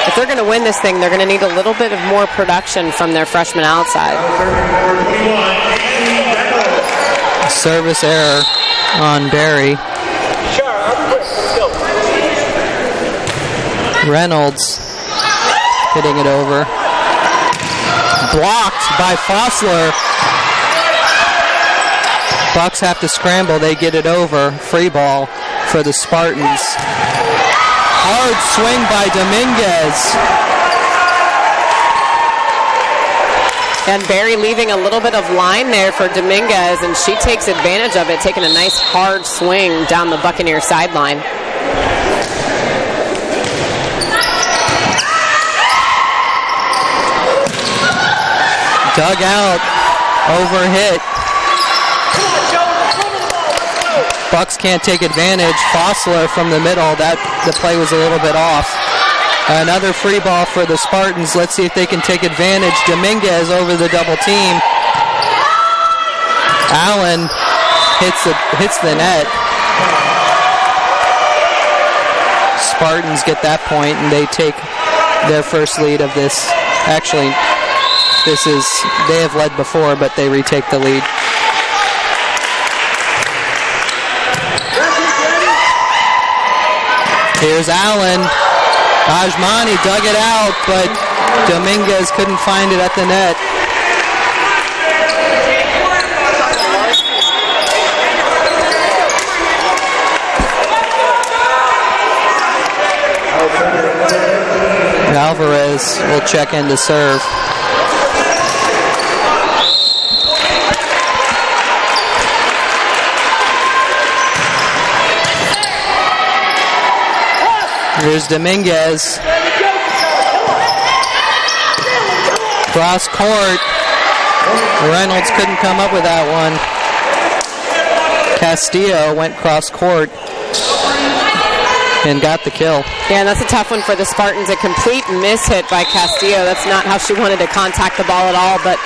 If they're going to win this thing, they're going to need a little bit of more production from their freshman outside. Service error on Barry. Reynolds hitting it over. Blocked by Fossler. Bucks have to scramble. They get it over. Free ball for the Spartans. Hard swing by Dominguez. And Barry leaving a little bit of line there for Dominguez, and she takes advantage of it, taking a nice hard swing down the Buccaneer sideline. Dug out, overhit. Bucks can't take advantage. Fossler from the middle, the play was a little bit off. Another free ball for the Spartans. Let's see if they can take advantage. Dominguez over the double team. Allen hits the net. Spartans get that point, and they take their first lead of this. Actually, they have led before, but they retake the lead. Here's Allen. Ajmani dug it out, but Dominguez couldn't find it at the net. Alvarez will check in to serve. Here's Dominguez. Cross court. Reynolds couldn't come up with that one. Castillo went cross court and got the kill. Yeah, and that's a tough one for the Spartans. A complete miss-hit by Castillo. That's not how she wanted to contact the ball at all, but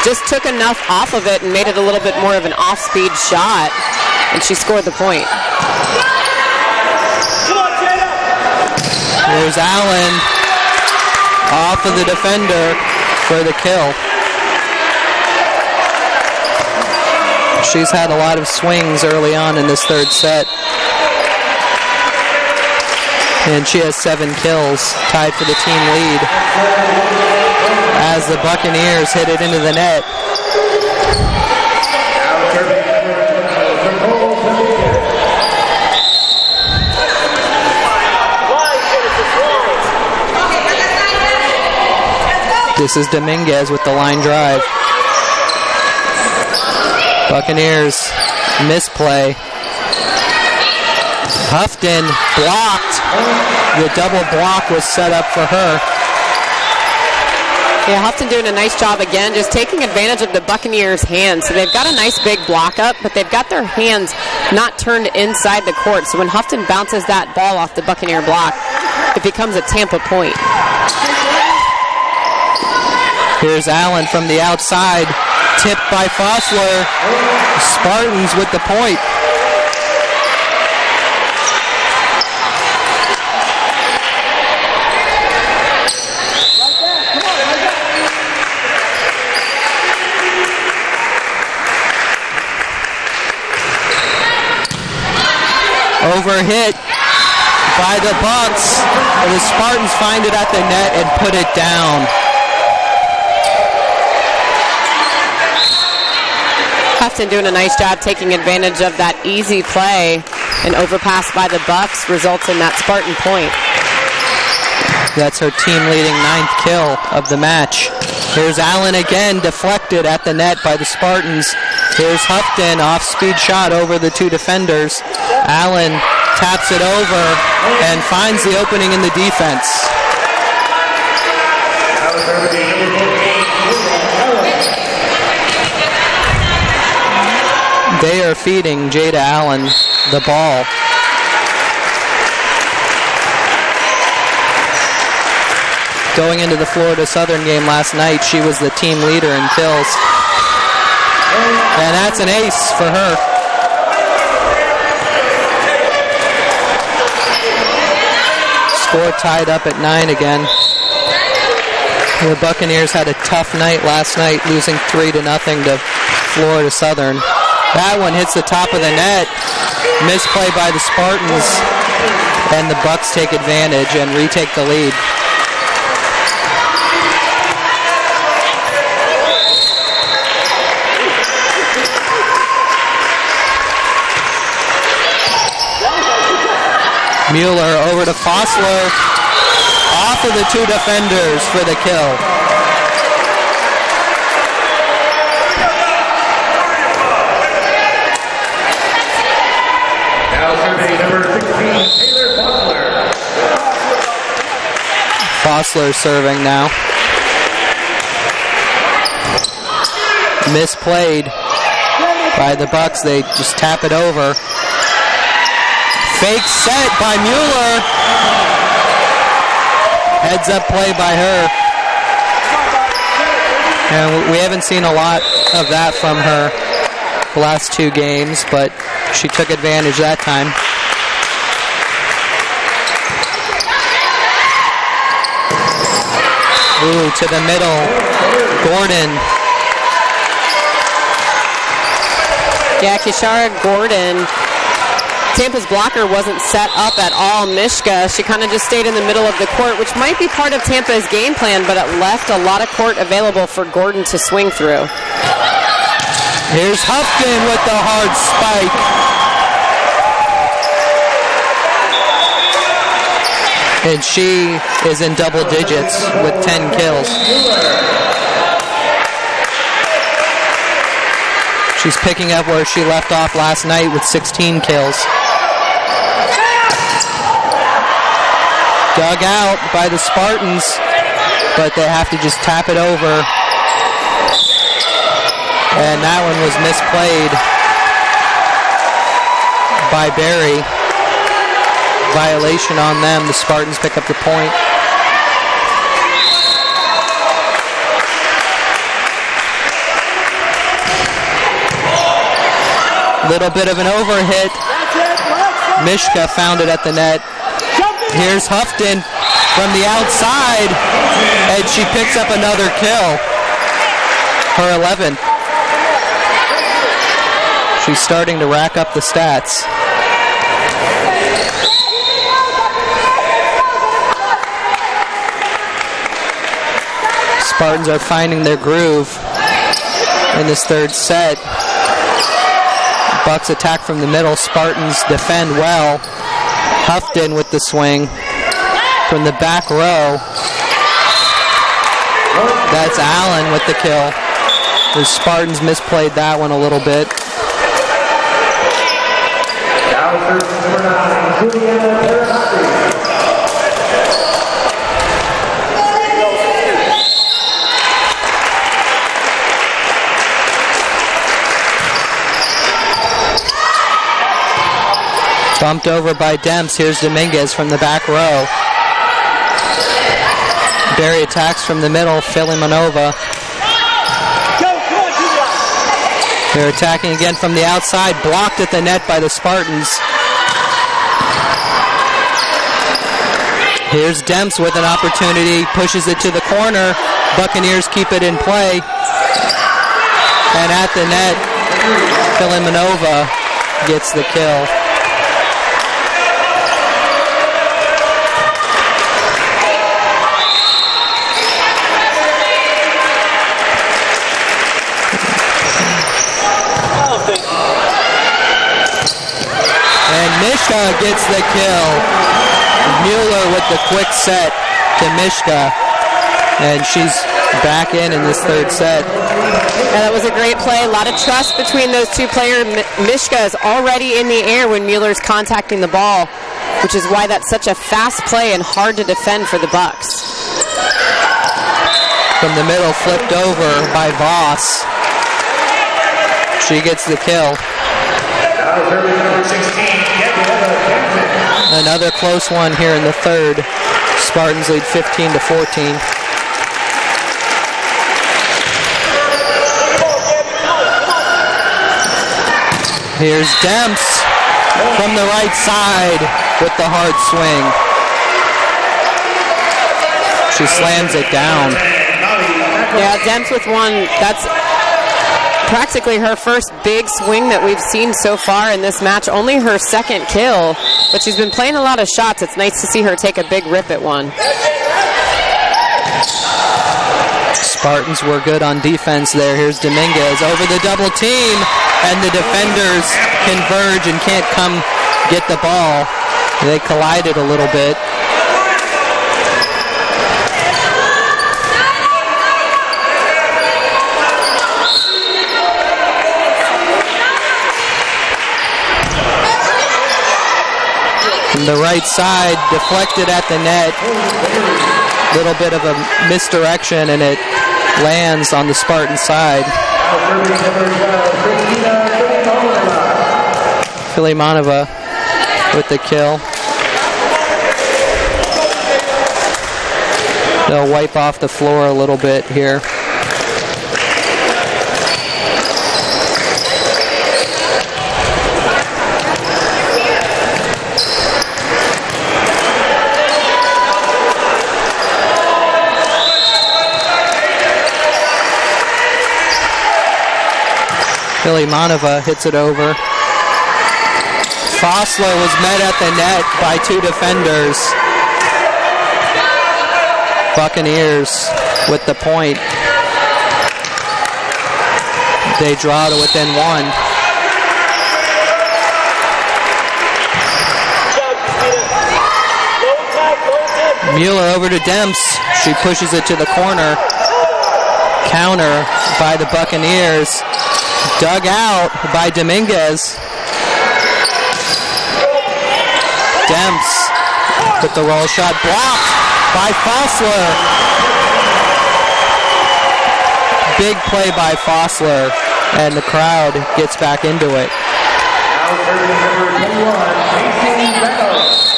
just took enough off of it and made it a little bit more of an off-speed shot, and she scored the point. There's Allen off of the defender for the kill. She's had a lot of swings early on in this third set. And she has 7 kills, tied for the team lead. As the Buccaneers hit it into the net. This is Dominguez with the line drive. Buccaneers misplay. Houghton blocked. The double block was set up for her. Yeah, Houghton doing a nice job again, just taking advantage of the Buccaneers' hands. So they've got a nice big block up, but they've got their hands not turned inside the court. So when Houghton bounces that ball off the Buccaneer block, it becomes a Tampa point. Here's Allen from the outside. Tipped by Fossler. Spartans with the point. Overhit by the Bucks. And the Spartans find it at the net and put it down. Houghton doing a nice job taking advantage of that easy play. An overpass by the Bucks results in that Spartan point. That's her team-leading 9th kill of the match. Here's Allen again, deflected at the net by the Spartans. Here's Houghton, off-speed shot over the 2 defenders. Allen taps it over and finds the opening in the defense. They are feeding Jada Allen the ball. Going into the Florida Southern game last night, she was the team leader in kills. And that's an ace for her. Score tied up at 9 again. The Buccaneers had a tough night last night, losing 3-0 to Florida Southern. That one hits the top of the net. Misplay by the Spartans. And the Bucks take advantage and retake the lead. Mueller over to Fossler. Off of the 2 defenders for the kill. Fossler serving now. Misplayed by the Bucks. They just tap it over. Fake set by Mueller. Heads up play by her. And we haven't seen a lot of that from her the last 2 games, but she took advantage that time. Ooh, to the middle. Gordon. Yeah, Kishara Gordon. Tampa's blocker wasn't set up at all. Mishka, she kind of just stayed in the middle of the court, which might be part of Tampa's game plan, but it left a lot of court available for Gordon to swing through. Here's Houghton with the hard spike. And she is in double digits with 10 kills. She's picking up where she left off last night with 16 kills. Dug out by the Spartans, but they have to just tap it over. And that one was misplayed by Barry. Violation on them. The Spartans pick up the point. Little bit of an overhit. Mishka found it at the net. Here's Houghton from the outside, and she picks up another kill. Her 11th. She's starting to rack up the stats. Spartans are finding their groove in this third set. Bucks attack from the middle. Spartans defend well. Houghton with the swing from the back row. That's Allen with the kill. The Spartans misplayed that one a little bit. Bumped over by Demps. Here's Dominguez from the back row. Barry attacks from the middle. Filimonova. They're attacking again from the outside. Blocked at the net by the Spartans. Here's Demps with an opportunity. Pushes it to the corner. Buccaneers keep it in play. And at the net, Filimonova gets the kill. Mishka gets the kill. Mueller with the quick set to Mishka. And she's back in this third set. Yeah, that was a great play. A lot of trust between those two players. Mishka is already in the air when Mueller's contacting the ball, which is why that's such a fast play and hard to defend for the Bucks. From the middle, flipped over by Voss. She gets the kill. Another close one here in the third. Spartans lead 15-14. Here's Demps from the right side with the hard swing. She slams it down. Yeah, Demps with one. That's practically her first big swing that we've seen so far in this match. Only her second kill, but she's been playing a lot of shots. It's nice to see her take a big rip at one. Spartans were good on defense there. Here's Dominguez over the double team, and the defenders converge and can't come get the ball. They collided a little bit. From the right side, deflected at the net. Little bit of a misdirection, and it lands on the Spartan side. Filimonova with the kill. They'll wipe off the floor a little bit here. Filimonova hits it over. Fossler was met at the net by two defenders. Buccaneers with the point. They draw to within one. Mueller over to Demps. She pushes it to the corner. Counter by the Buccaneers. Dug out by Dominguez. Demps With the roll shot blocked by Fossler. Big play by Fossler, and the crowd gets back into it. Now serving number 21, 18 Beckles.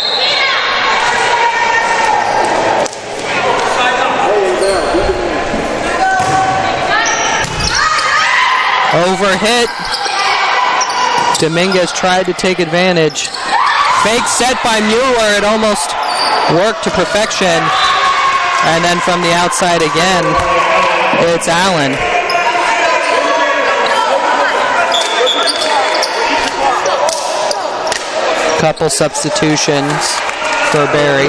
Overhit. Dominguez tried to take advantage. Fake set by Mueller. It almost worked to perfection. And then from the outside again, it's Allen. Couple substitutions for Barry.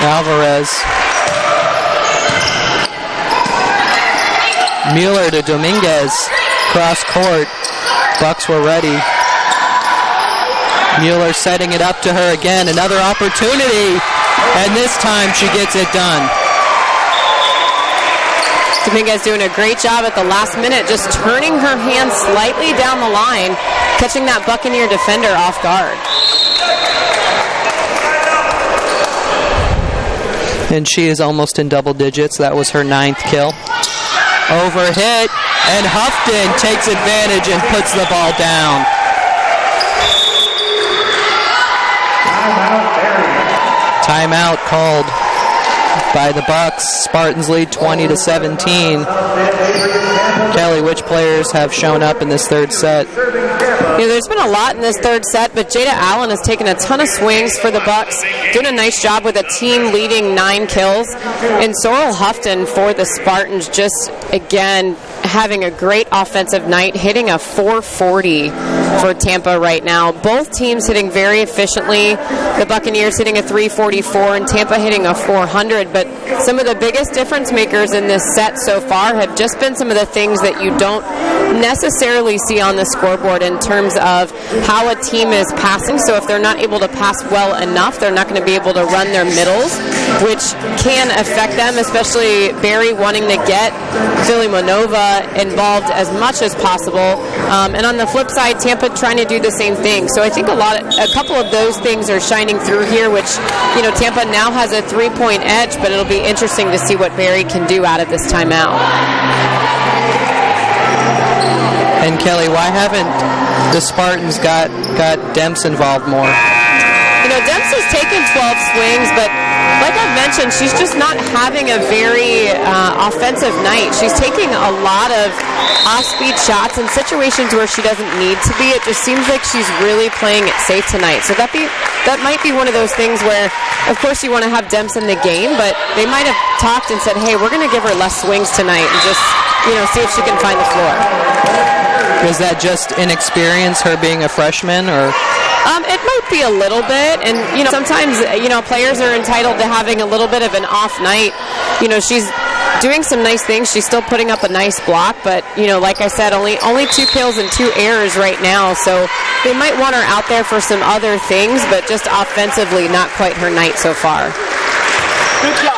Alvarez. Mueller to Dominguez. Cross court. Bucks were ready. Mueller setting it up to her again. Another opportunity. And this time she gets it done. Dominguez doing a great job at the last minute, just turning her hand slightly down the line, catching that Buccaneer defender off guard. And she is almost in double digits. That was her 9th kill. Overhit, and Houghton takes advantage and puts the ball down. Timeout called by the Bucks. Spartans lead 20-17. Kelly, which players have shown up in this third set? There's been a lot in this third set, but Jada Allen has taken a ton of swings for the Bucks, doing a nice job with a team leading 9 kills. And Sorrel Houghton for the Spartans just, again, having a great offensive night, hitting a 440 for Tampa right now. Both teams hitting very efficiently. The Buccaneers hitting a 344 and Tampa hitting a 400. But some of the biggest difference makers in this set so far have just been some of the things that you don't necessarily see on the scoreboard in terms of how a team is passing. So if they're not able to pass well enough, they're not going to be able to run their middles, which can affect them, especially Barry wanting to get Filimonova involved as much as possible. And on the flip side, Tampa trying to do the same thing. So I think a couple of those things are shining through here, which, Tampa now has a 3-point edge, but it'll be interesting to see what Barry can do out of this timeout. And Kelly, why haven't the Spartans got Demps involved more? Demps has taken 12 swings, but like I've mentioned, she's just not having a very offensive night. She's taking a lot of off-speed shots in situations where she doesn't need to be. It just seems like she's really playing it safe tonight. So that might be one of those things where, of course, you want to have Demps in the game, but they might have talked and said, hey, we're going to give her less swings tonight and just, see if she can find the floor. Is that just inexperience, her being a freshman, or? It might be a little bit, and sometimes players are entitled to having a little bit of an off night. She's doing some nice things. She's still putting up a nice block, but like I said, only 2 kills and 2 errors right now. So they might want her out there for some other things, but just offensively, not quite her night so far. Good job.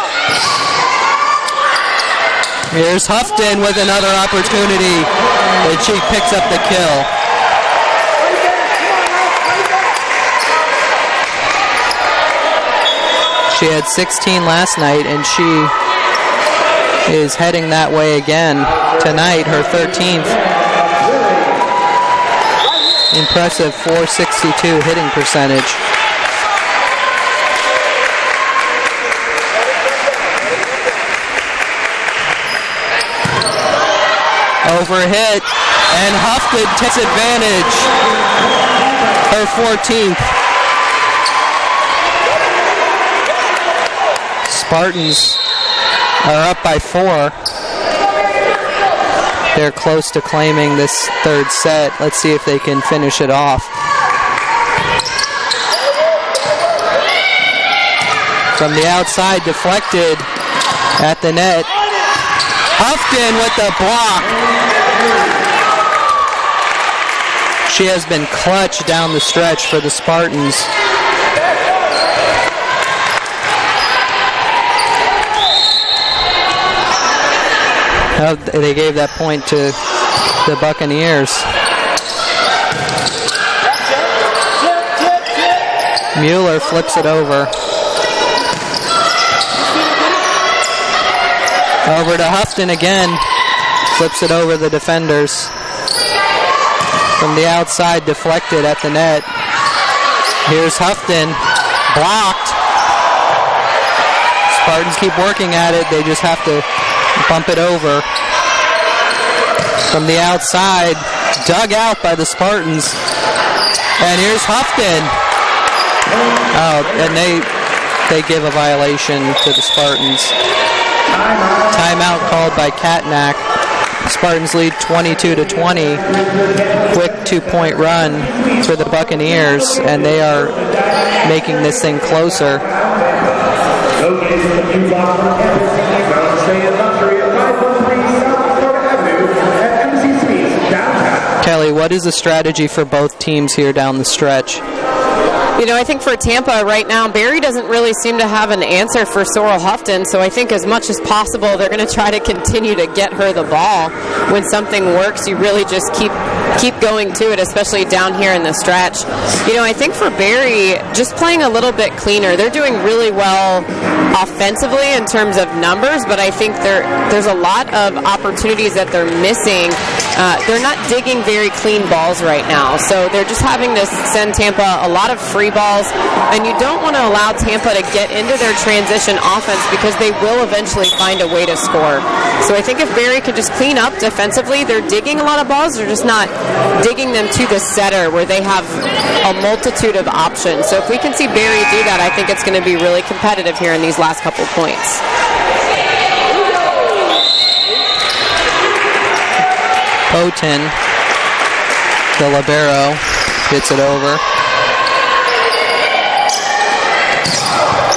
Here's Houghton with another opportunity, and she picks up the kill. She had 16 last night, and she is heading that way again tonight, her 13th. Impressive .462 hitting percentage. Overhit, and Houghton takes advantage. Her 14th. Spartans are up by 4. They're close to claiming this third set. Let's see if they can finish it off. From the outside, deflected at the net. Houghton with the block. She has been clutch down the stretch for the Spartans. They gave that point to the Buccaneers. Mueller flips it over. Over to Houghton again. Flips it over the defenders. From the outside, deflected at the net. Here's Houghton. Blocked. Spartans keep working at it. They just have to bump it over. From the outside, dug out by the Spartans. And here's Houghton. Oh, and they give a violation to the Spartans. Timeout called by Katnack. Spartans lead 22-20. Quick 2-point run for the Buccaneers, and they are making this thing closer. Kelly, what is the strategy for both teams here down the stretch? You know, I think for Tampa right now, Barry doesn't really seem to have an answer for Sorrel Houghton, so I think as much as possible they're going to try to continue to get her the ball. When something works, you really just keep going to it, especially down here in the stretch. You know, I think for Barry, just playing a little bit cleaner. They're doing really well offensively in terms of numbers, but I think there's a lot of opportunities that they're missing. They're not digging very clean balls right now, so they're just having to send Tampa a lot of free balls, and you don't want to allow Tampa to get into their transition offense because they will eventually find a way to score. So I think if Barry could just clean up defensively, they're digging a lot of balls, they're just not digging them to the setter where they have a multitude of options. So if we can see Barry do that, I think it's going to be really competitive here in these last couple points. Poten, the libero, gets it over.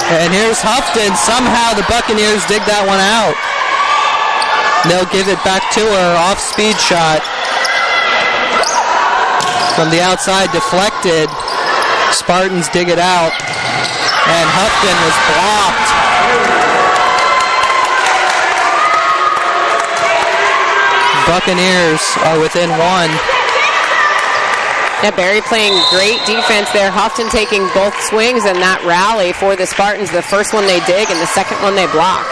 And here's Houghton. Somehow the Buccaneers dig that one out. They'll give it back to her. Off-speed shot. From the outside, deflected. Spartans dig it out. And Houghton was blocked. Buccaneers are within one. Yeah, Barry playing great defense there. Houghton taking both swings in that rally for the Spartans. The first one they dig and the second one they block.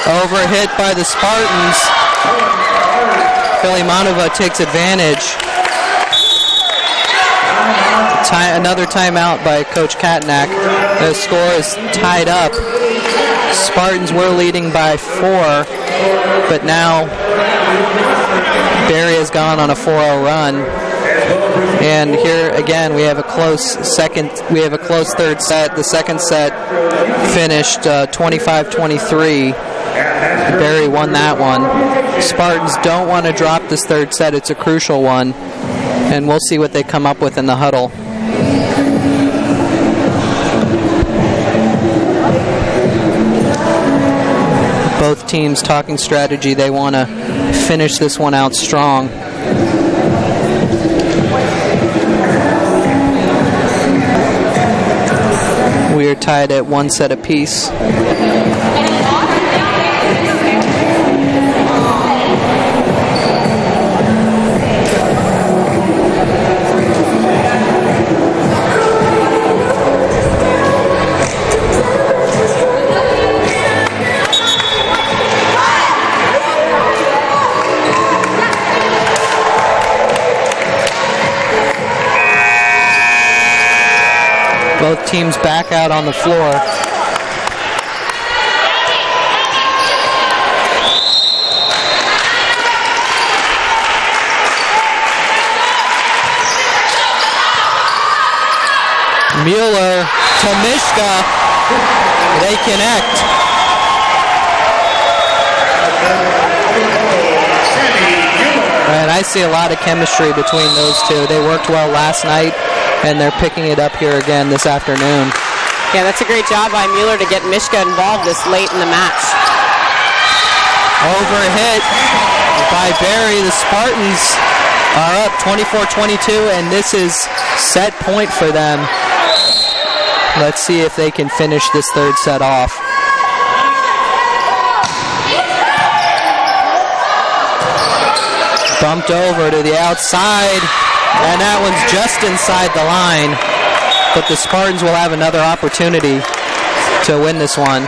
Overhit by the Spartans. Filimonova takes advantage. Another timeout by Coach Katnack. The score is tied up. Spartans were leading by 4, but now Barry has gone on a 4-0 run. And here again we have a close third set. The second set finished 25-23. Barry won that one. Spartans don't want to drop this third set. It's a crucial one. And we'll see what they come up with in the huddle. Both teams talking strategy. They want to finish this one out strong. We are tied at 1 set apiece. Both teams back out on the floor. Mueller to Mishka. They connect. And I see a lot of chemistry between those two. They worked well last night, and they're picking it up here again this afternoon. Yeah, that's a great job by Mueller to get Mishka involved this late in the match. Overhit by Barry. The Spartans are up 24-22, and this is set point for them. Let's see if they can finish this third set off. Bumped over to the outside, and that one's just inside the line. But the Spartans will have another opportunity to win this one.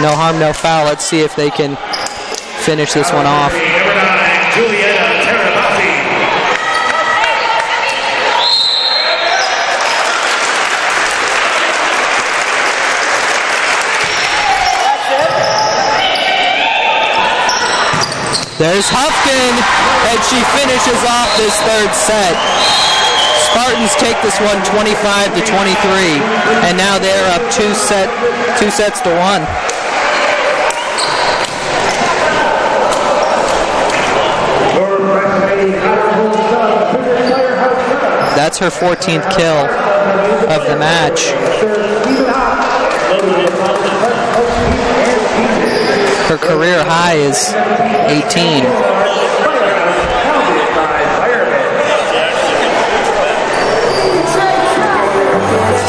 No harm, no foul. Let's see if they can finish this one off. There's Hufkin, and she finishes off this third set. Spartans take this one 25-23, and now they're up two sets to 1. That's her 14th kill of the match. Her career high is 18.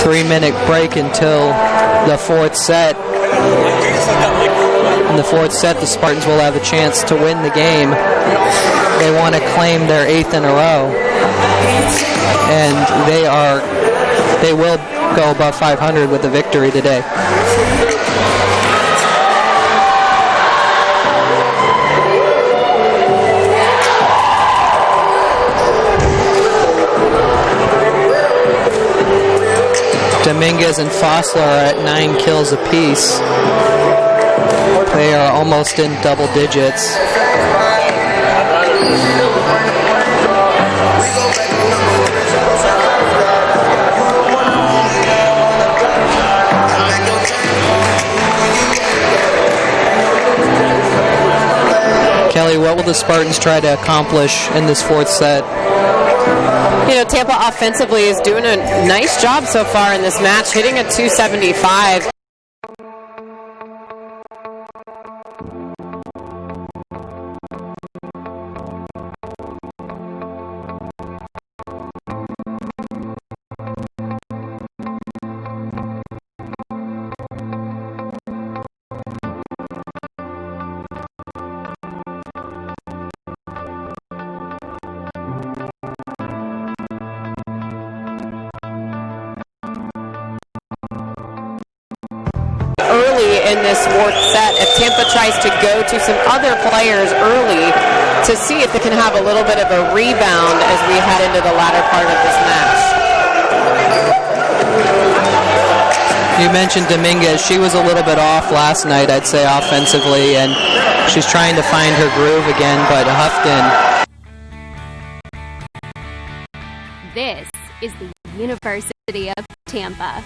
3-minute break until the fourth set. In the fourth set, the Spartans will have a chance to win the game. They want to claim their 8th in a row, and they will go above 500 with the victory today. Dominguez and Fossler are at 9 kills apiece. They are almost in double digits. Kelly, what will the Spartans try to accomplish in this fourth set? You know, Tampa offensively is doing a nice job so far in this match, hitting a 275. In this fourth set, if Tampa tries to go to some other players early to see if they can have a little bit of a rebound as we head into the latter part of this match. You mentioned Dominguez. She was a little bit off last night, I'd say, offensively, and she's trying to find her groove again, but Hufton. This is the University of Tampa.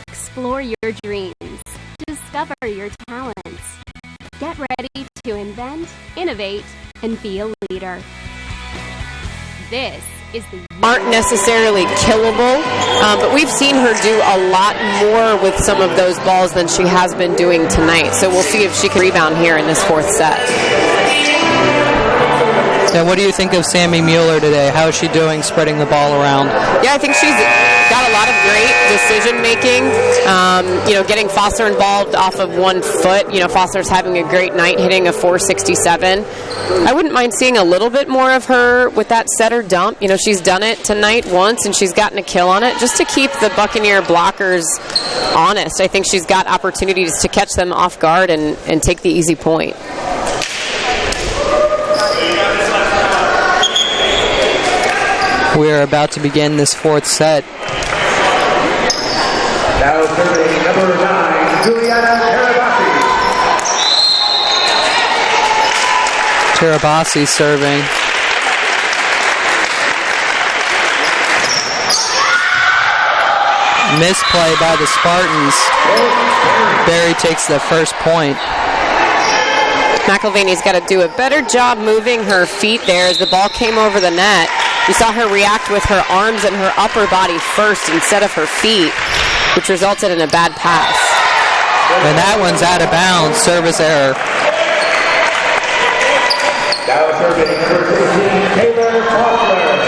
Explore your dreams. Discover your talents. Get ready to invent, innovate, and be a leader. This is the... Aren't necessarily killable, but we've seen her do a lot more with some of those balls than she has been doing tonight. So we'll see if she can rebound here in this fourth set. And what do you think of Sammy Mueller today? How is she doing spreading the ball around? Yeah, I think she's got a lot of great decision-making. Getting Fossler involved off of 1 foot. Fossler's having a great night, hitting a 467. I wouldn't mind seeing a little bit more of her with that setter dump. She's done it tonight once, and she's gotten a kill on it, just to keep the Buccaneer blockers honest. I think she's got opportunities to catch them off guard and take the easy point. We're about to begin this fourth set. Now serving number 9, Juliana Terabassi. Terabassi serving. Misplay by the Spartans. Barry takes the first point. McIlvaney's got to do a better job moving her feet there as the ball came over the net. We saw her react with her arms and her upper body first instead of her feet, which resulted in a bad pass. And that one's out of bounds. Service error. Now serving number 15, Taylor Faulkner.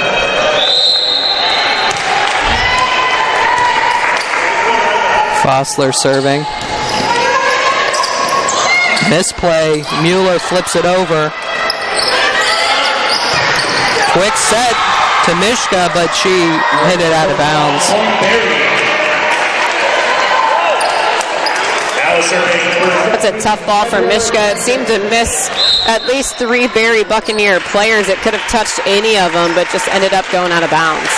Fossler serving. Misplay. Mueller flips it over. Quick set to Mishka, but she hit it out of bounds. That's a tough ball for Mishka. It seemed to miss at least 3 Berry Buccaneer players. It could have touched any of them, but just ended up going out of bounds.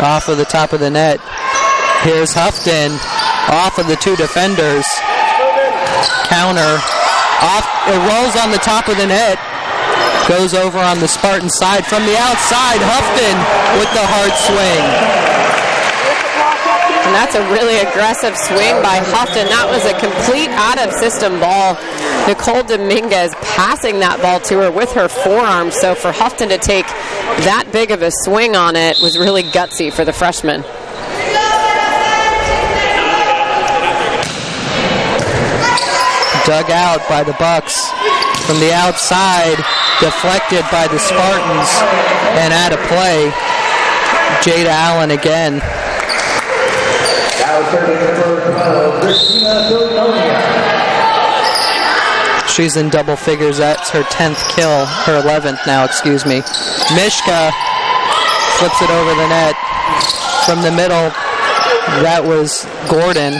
Off of the top of the net. Here's Houghton. Off of the 2 defenders. Counter. Off. It rolls on the top of the net. Goes over on the Spartan side. From the outside, Houghton with the hard swing. And that's a really aggressive swing by Houghton. That was a complete out-of-system ball. Nicole Dominguez passing that ball to her with her forearm. So for Houghton to take that big of a swing on it was really gutsy for the freshman. Dug out by the Bucks. From the outside, deflected by the Spartans, and out of play. Jada Allen again. Now serving number 12, Christina Philonia. She's in double figures. That's her 10th kill, her 11th now, excuse me. Mishka flips it over the net. From the middle, that was Gordon.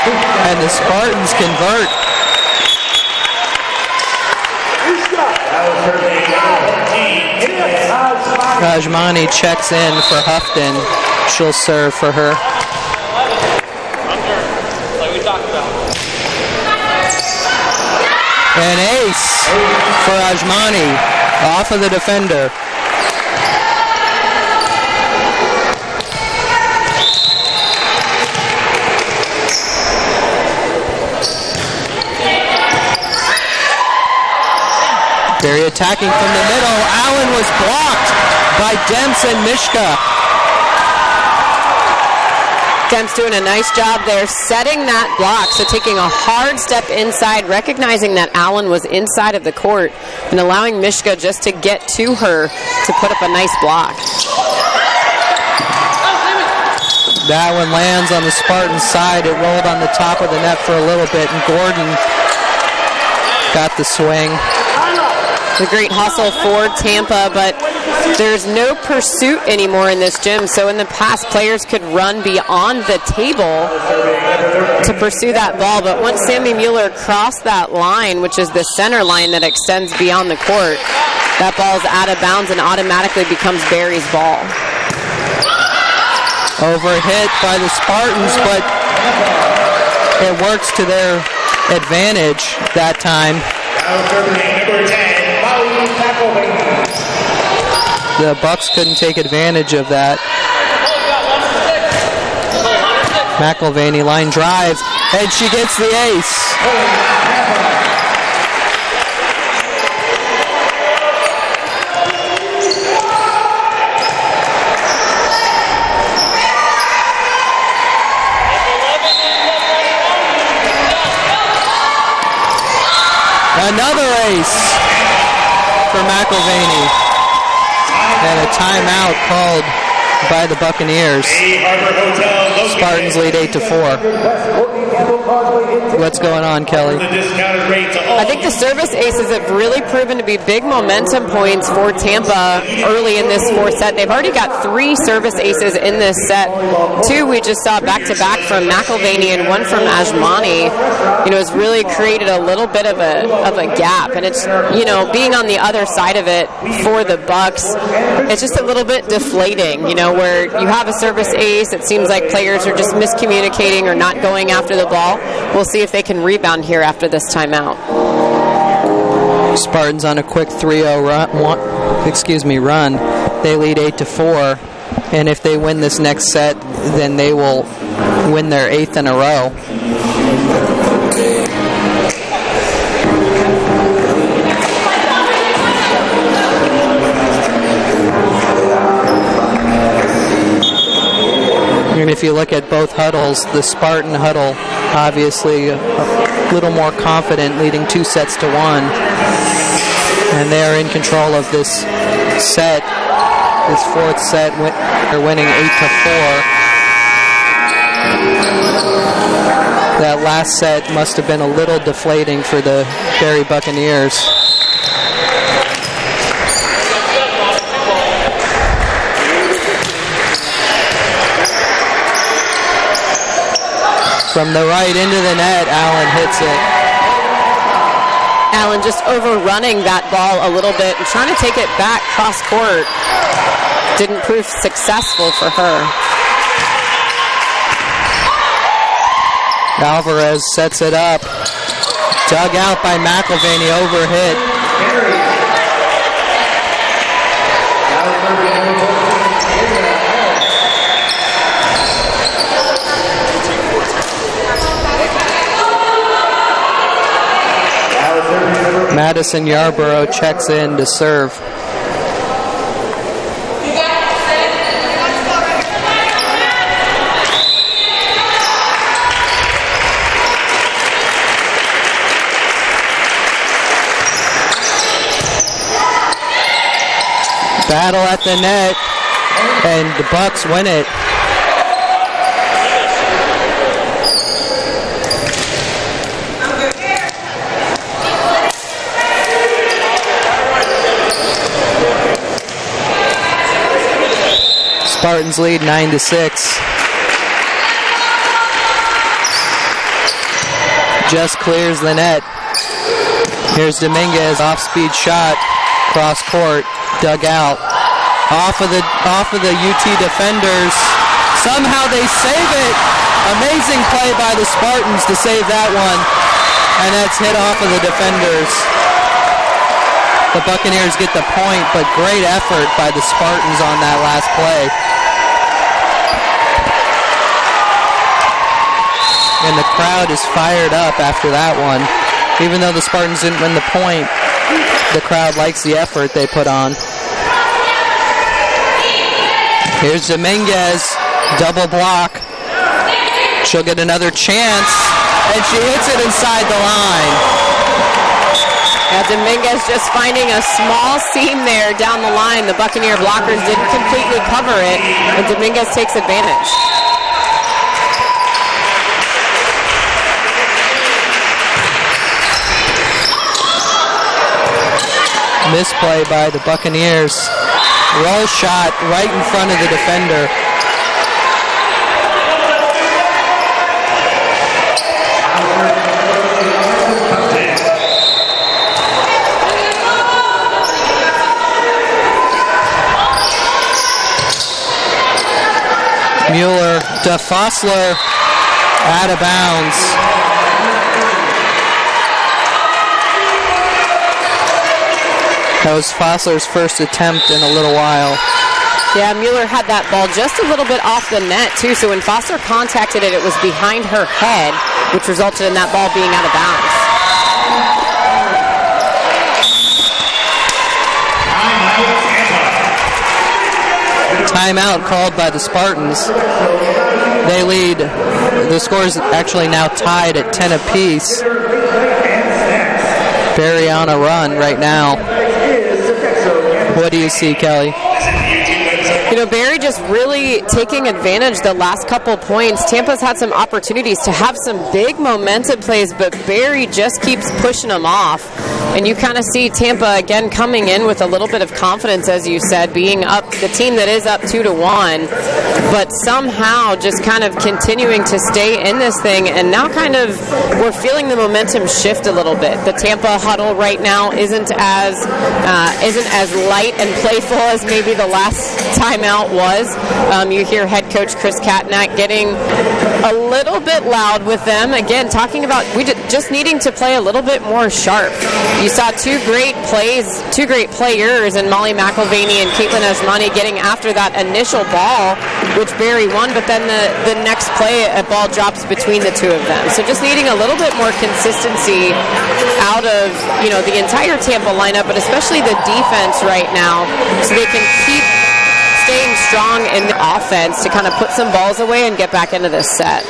And the Spartans convert. Rajmani checks in for Houghton. She'll serve for her. An ace for Rajmani off of the defender. Very attacking from the middle. Allen was blocked by Demps and Mishka. Demps doing a nice job there setting that block, so taking a hard step inside, recognizing that Allen was inside of the court and allowing Mishka just to get to her to put up a nice block. That one lands on the Spartan side. It rolled on the top of the net for a little bit, and Gordon got the swing. A great hustle for Tampa, but there's no pursuit anymore in this gym. So in the past, players could run beyond the table to pursue that ball. But once Sammy Mueller crossed that line, which is the center line that extends beyond the court, that ball is out of bounds and automatically becomes Barry's ball. Overhit by the Spartans, but it works to their advantage that time. Number 10. The Bucks couldn't take advantage of that. McElvaney line drive, and she gets the ace. Another ace for McElvaney. And a timeout called by the Buccaneers. Spartans lead 8-4. What's going on, Kelly? I think the service aces have really proven to be big momentum points for Tampa early in this fourth set. They've already got 3 service aces in this set. 2 we just saw back-to-back from McElvaney and 1 from Ajmani. It's really created a little bit of a gap. And it's, being on the other side of it for the Bucks, it's just a little bit deflating, where you have a service ace, it seems like players are just miscommunicating or not going after the ball. We'll see if they can rebound here after this timeout. Spartans on a quick 3-0 run. They lead 8-4, and if they win this next set, then they will win their 8th in a row. And if you look at both huddles, the Spartan huddle obviously a little more confident, leading 2-1. And they are in control of this set. This fourth set, they're winning 8-4. That last set must have been a little deflating for the Berry Buccaneers. From the right into the net, Allen hits it. Allen just overrunning that ball a little bit and trying to take it back cross court. Didn't prove successful for her. Alvarez sets it up. Dug out by McIlvaney, overhit. Madison Yarborough checks in to serve. Battle at the net, and the Bucks win it. Spartans lead 9-6. Just clears the net. Here's Dominguez, off-speed shot, cross court, dug out. Off of the UT defenders. Somehow they save it. Amazing play by the Spartans to save that one. And that's hit off of the defenders. The Buccaneers get the point, but great effort by the Spartans on that last play. And the crowd is fired up after that one. Even though the Spartans didn't win the point, the crowd likes the effort they put on. Here's Dominguez, double block. She'll get another chance, and she hits it inside the line. Yeah, Dominguez just finding a small seam there down the line. The Buccaneer blockers didn't completely cover it, and Dominguez takes advantage. Misplay by the Buccaneers. Roll shot right in front of the defender. Mueller to Fossler, out of bounds. That was Fossler's first attempt in a little while. Yeah, Mueller had that ball just a little bit off the net, too. So when Fossler contacted it, it was behind her head, which resulted in that ball being out of bounds. Timeout called by the Spartans. They lead. The score is actually now tied at 10 apiece. Berry on a run right now. What do you see, Kelly? You know, Berry just really taking advantage the last couple points. Tampa's had some opportunities to have some big momentum plays, but Berry just keeps pushing them off. And you kind of see Tampa again coming in with a little bit of confidence, as you said, being up, the team that is up 2-1, but somehow just kind of continuing to stay in this thing. And now kind of we're feeling the momentum shift a little bit. The Tampa huddle right now isn't as light and playful as maybe the last timeout was. You hear head coach Chris Katnack getting a little bit loud with them. Again, talking about just needing to play a little bit more sharp. You saw two great players in Molly McIlvaney and Caitlin Asmani getting after that initial ball, which Berry won, but then the next play, a ball drops between the two of them. So just needing a little bit more consistency out of, the entire Tampa lineup, but especially the defense right now, so they can keep staying strong in the offense to kind of put some balls away and get back into this set.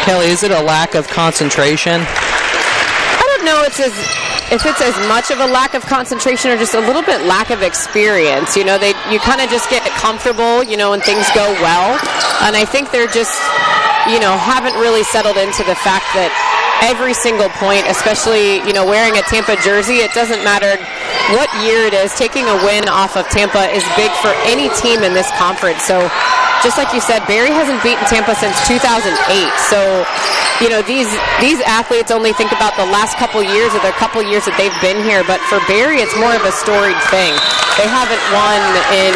Kelly, is it a lack of concentration? I don't know if it's as much of a lack of concentration or just a little bit lack of experience. You kind of just get comfortable, when things go well. And I think they're just, haven't really settled into the fact that every single point, especially, wearing a Tampa jersey, it doesn't matter what year it is, taking a win off of Tampa is big for any team in this conference. So just like you said, Barry hasn't beaten Tampa since 2008. So, these athletes only think about the last couple years or the couple years that they've been here. But for Barry, it's more of a storied thing. They haven't won in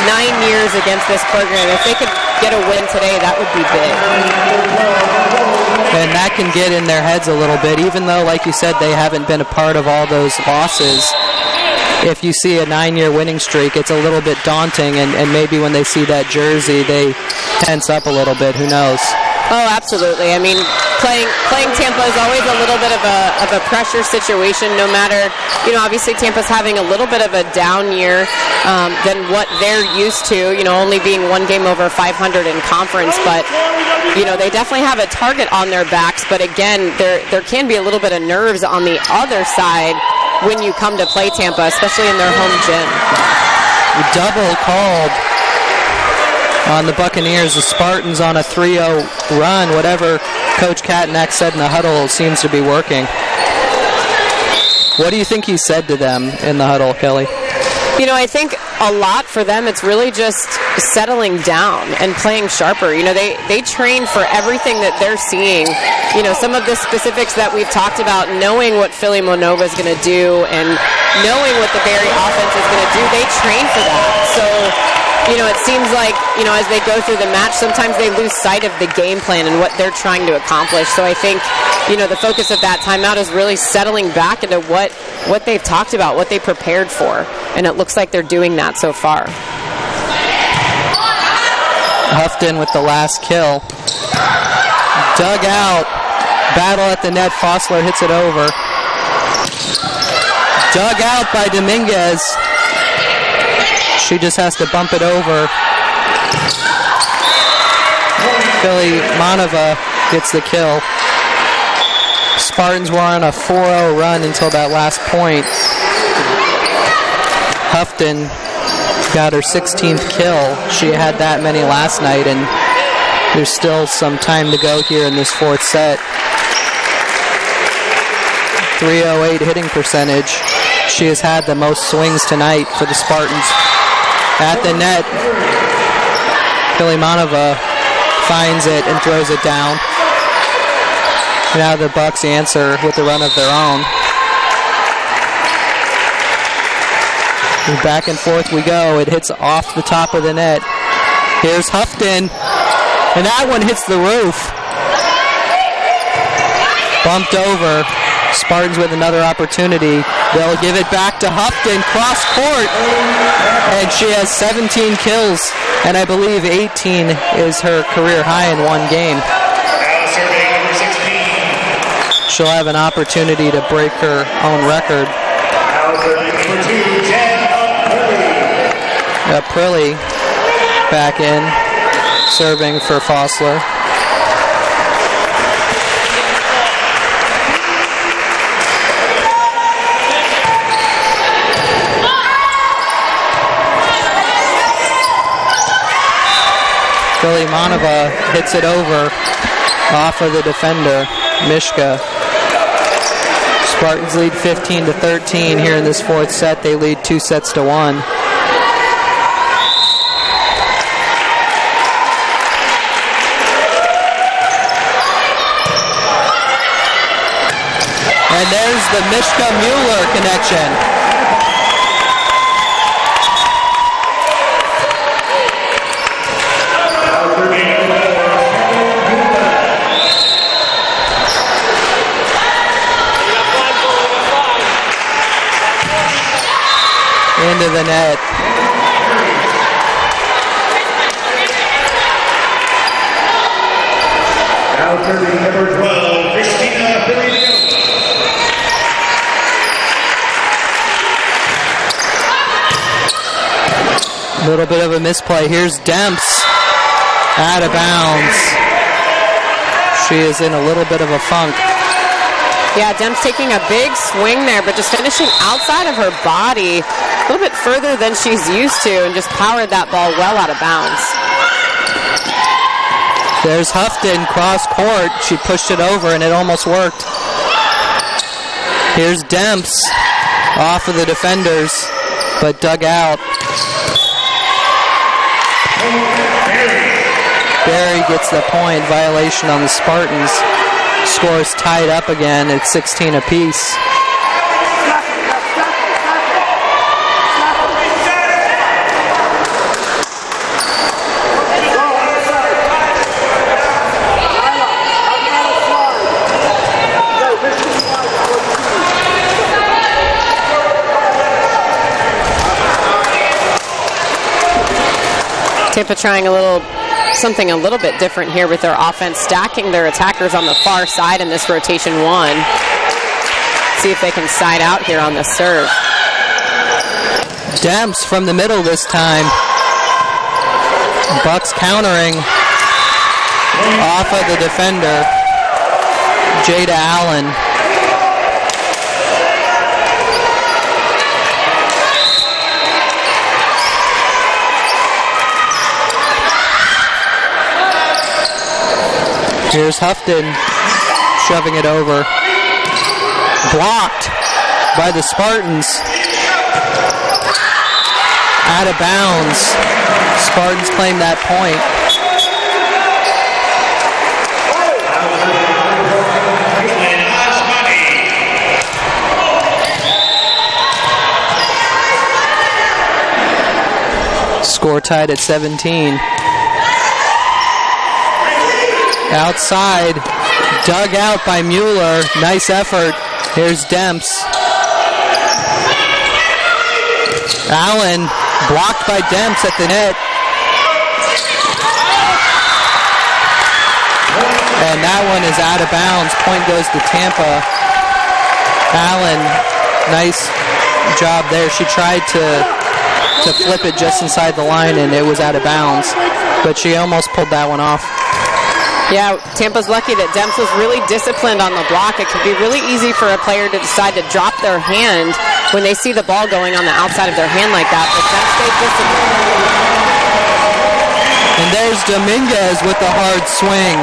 9 years against this program. If they could get a win today, that would be big. And that can get in their heads a little bit, even though, like you said, they haven't been a part of all those losses. If you see a 9-year winning streak, it's a little bit daunting, and maybe when they see that jersey, they tense up a little bit. Who knows? Oh, absolutely. I mean, playing Tampa is always a little bit of a pressure situation, no matter, obviously Tampa's having a little bit of a down year than what they're used to, only being one game over 500 in conference. But, they definitely have a target on their backs. But again, there can be a little bit of nerves on the other side when you come to play Tampa, especially in their home gym. Double called on the Buccaneers. The Spartans on a 3-0 run. Whatever Coach Katnack said in the huddle seems to be working. What do you think he said to them in the huddle, Kelly? I think a lot for them, it's really just settling down and playing sharper. They train for everything that they're seeing. Some of the specifics that we've talked about, knowing what Philly Monova is going to do and knowing what the Barry offense is going to do, they train for that. So, it seems like, as they go through the match, sometimes they lose sight of the game plan and what they're trying to accomplish. So I think, the focus of that timeout is really settling back into what they've talked about, what they prepared for. And it looks like they're doing that so far. Houghton with the last kill. Dug out. Battle at the net. Fossler hits it over. Dug out by Dominguez. She just has to bump it over. Philly Monova gets the kill. Spartans were on a 4-0 run until that last point. Houghton got her 16th kill. She had that many last night, and there's still some time to go here in this fourth set. 308 hitting percentage. She has had the most swings tonight for the Spartans. At the net, Filimonova finds it and throws it down. Now the Bucks answer with a run of their own. And back and forth we go. It hits off the top of the net. Here's Houghton, and that one hits the roof. Bumped over. Spartans with another opportunity. They'll give it back to Houghton, cross court, and she has 17 kills, and I believe 18 is her career high in one game. She'll have an opportunity to break her own record. Prilly back in, serving for Fossler. Filimonova hits it over off of the defender, Mishka. Spartans lead 15-13 here in this fourth set. They lead 2-1. And there's the Mishka-Mueller connection. Into the net. Now serving number 12, Christina Filipino. A little bit of a misplay. Here's Demps. Out of bounds. She is in a little bit of a funk. Yeah, Demps taking a big swing there, but just finishing outside of her body a little bit further than she's used to, and just powered that ball well out of bounds. There's Houghton, cross court. She pushed it over, and it almost worked. Here's Demps, off of the defenders, but dug out. Barry gets the point. Violation on the Spartans. Scores tied up again at 16 apiece. Tampa trying something a little bit different here with their offense, stacking their attackers on the far side in this rotation one. See if they can side out here on the serve. Demps from the middle this time. Bucks countering off of the defender, Jada Allen. Here's Houghton shoving it over. Blocked by the Spartans. Out of bounds. Spartans claim that point. Score tied at 17. Outside, dug out by Mueller. Nice effort. Here's Demps. Allen blocked by Demps at the net. And that one is out of bounds. Point goes to Tampa. Allen, nice job there. She tried to flip it just inside the line, and it was out of bounds. But she almost pulled that one off. Yeah, Tampa's lucky that Demps was really disciplined on the block. It can be really easy for a player to decide to drop their hand when they see the ball going on the outside of their hand like that, but Demps stayed disciplined. And there's Dominguez with the hard swing.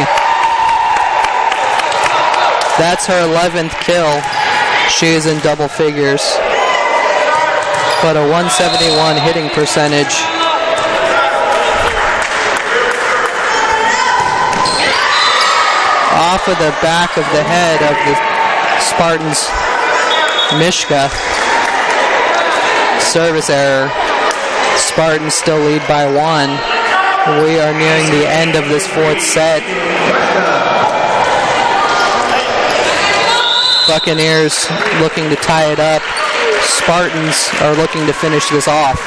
That's her 11th kill. She is in double figures. But a 171 hitting percentage. Off of the back of the head of the Spartans, Mishka. Service error. Spartans still lead by 1. We are nearing the end of this fourth set. Buccaneers looking to tie it up. Spartans are looking to finish this off.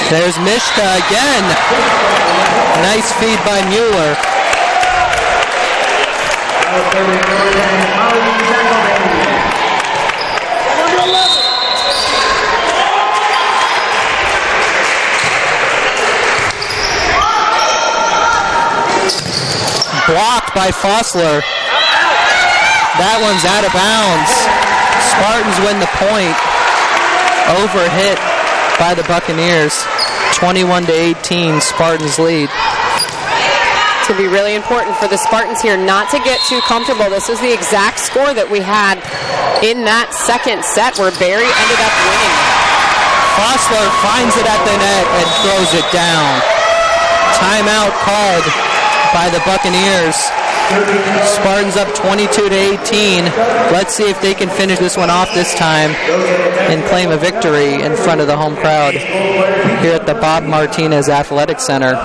There's Mishka again. Nice feed by Mueller. Blocked by Fossler. That one's out of bounds. Spartans win the point. Overhit by the Buccaneers. 21-18, Spartans lead. It's going to be really important for the Spartans here not to get too comfortable. This is the exact score that we had in that second set where Barry ended up winning. Fossler finds it at the net and throws it down. Timeout called by the Buccaneers. Spartans up 22-18. Let's see if they can finish this one off this time and claim a victory in front of the home crowd here at the Bob Martinez Athletic Center.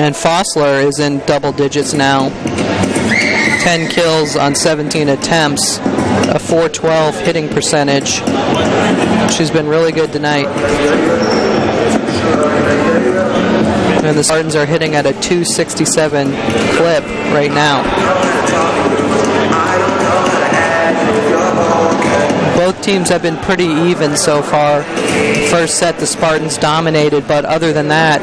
And Fossler is in double digits now. 10 kills on 17 attempts, a .412 hitting percentage. She's been really good tonight. And the Spartans are hitting at a .267 clip right now. Both teams have been pretty even so far. First set, the Spartans dominated, but other than that,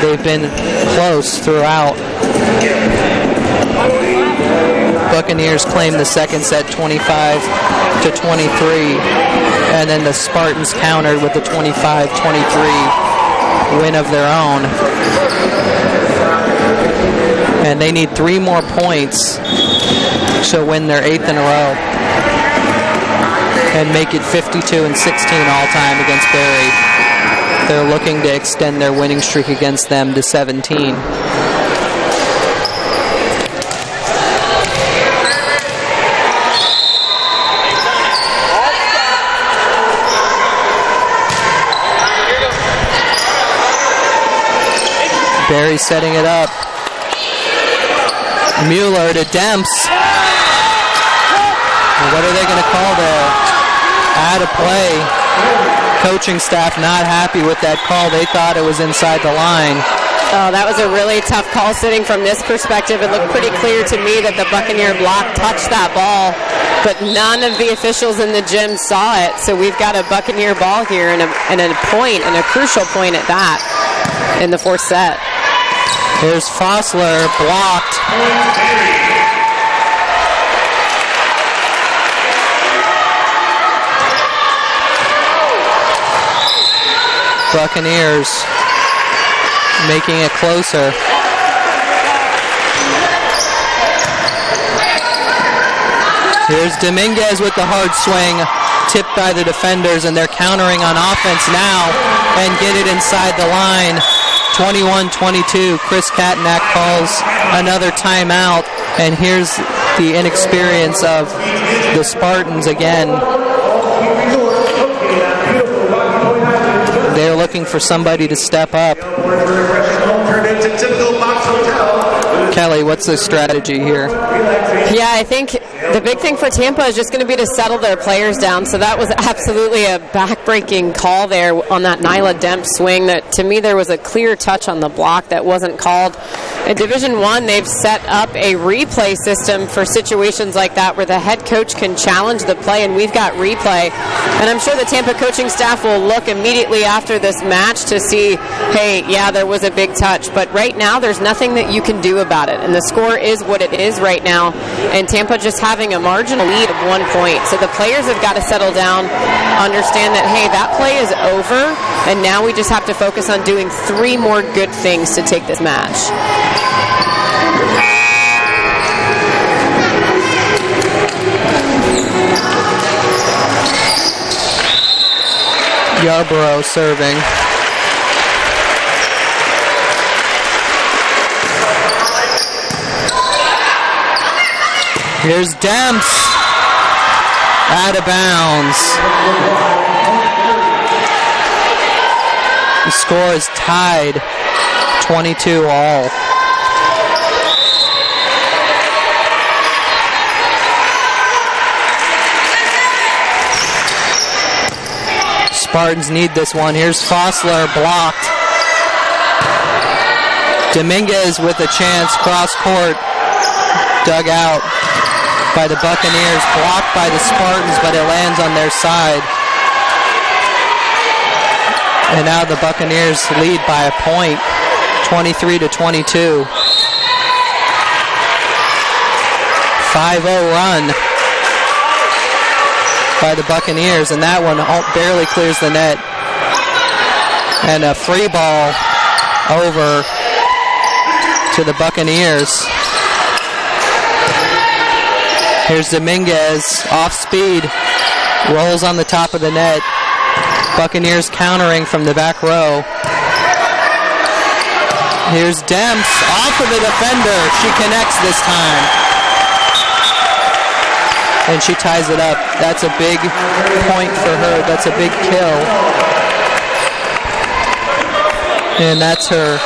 they've been close throughout. Buccaneers claim the second set 25-23, and then the Spartans countered with the 25-23 win of their own. And they need 3 more points to win their 8th in a row and make it 52-16 all time against Barry. They're looking to extend their winning streak against them to 17. Barry setting it up. Mueller to Demps. What are they going to call there? Out of play. Coaching staff not happy with that call. They thought it was inside the line. Oh, that was a really tough call sitting from this perspective. It looked pretty clear to me that the Buccaneer block touched that ball, but none of the officials in the gym saw it. So we've got a Buccaneer ball here and a point, and a crucial point at that, in the 4th set. Here's Fossler, blocked. Buccaneers making it closer. Here's Dominguez with the hard swing, tipped by the defenders, and they're countering on offense now and get it inside the line. 21-22, Chris Katnack calls another timeout, and here's the inexperience of the Spartans again. They're looking for somebody to step up. Kelly, what's the strategy here? Yeah, I think the big thing for Tampa is just going to be to settle their players down. So that was absolutely a back-breaking call there on that Nyla Demp swing. That, to me, there was a clear touch on the block that wasn't called. In Division I, they've set up a replay system for situations like that where the head coach can challenge the play, and we've got replay. And I'm sure the Tampa coaching staff will look immediately after this match to see, hey, yeah, there was a big touch. But right now, there's nothing that you can do about it. And the score is what it is right now. And Tampa just having a marginal lead of 1 point. So the players have got to settle down, understand that, hey, that play is over, and now we just have to focus on doing 3 more good things to take this match. Yarborough serving. Here's Demps. Out of bounds. The score is tied 22 all. Spartans need this one. Here's Fossler, blocked. Dominguez with a chance, cross court, dug out by the Buccaneers, blocked by the Spartans, but it lands on their side. And now the Buccaneers lead by a point, 23-22. 5-0 run by the Buccaneers, and that one barely clears the net. And a free ball over to the Buccaneers. Here's Dominguez, off speed, rolls on the top of the net. Buccaneers countering from the back row. Here's Demps, off of the defender. She connects this time. And she ties it up. That's a big point for her. That's a big kill. And that's her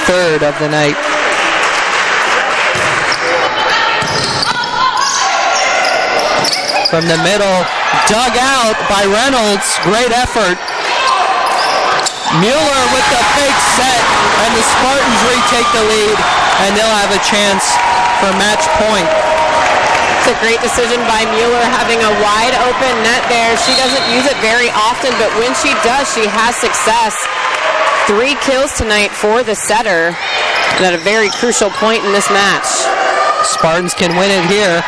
3rd of the night. From the middle, dug out by Reynolds. Great effort. Mueller with the fake set, and the Spartans retake the lead, and they'll have a chance for match point. It's a great decision by Mueller, having a wide open net there. She doesn't use it very often, but when she does, she has success. 3 kills tonight for the setter at a very crucial point in this match. Spartans can win it here.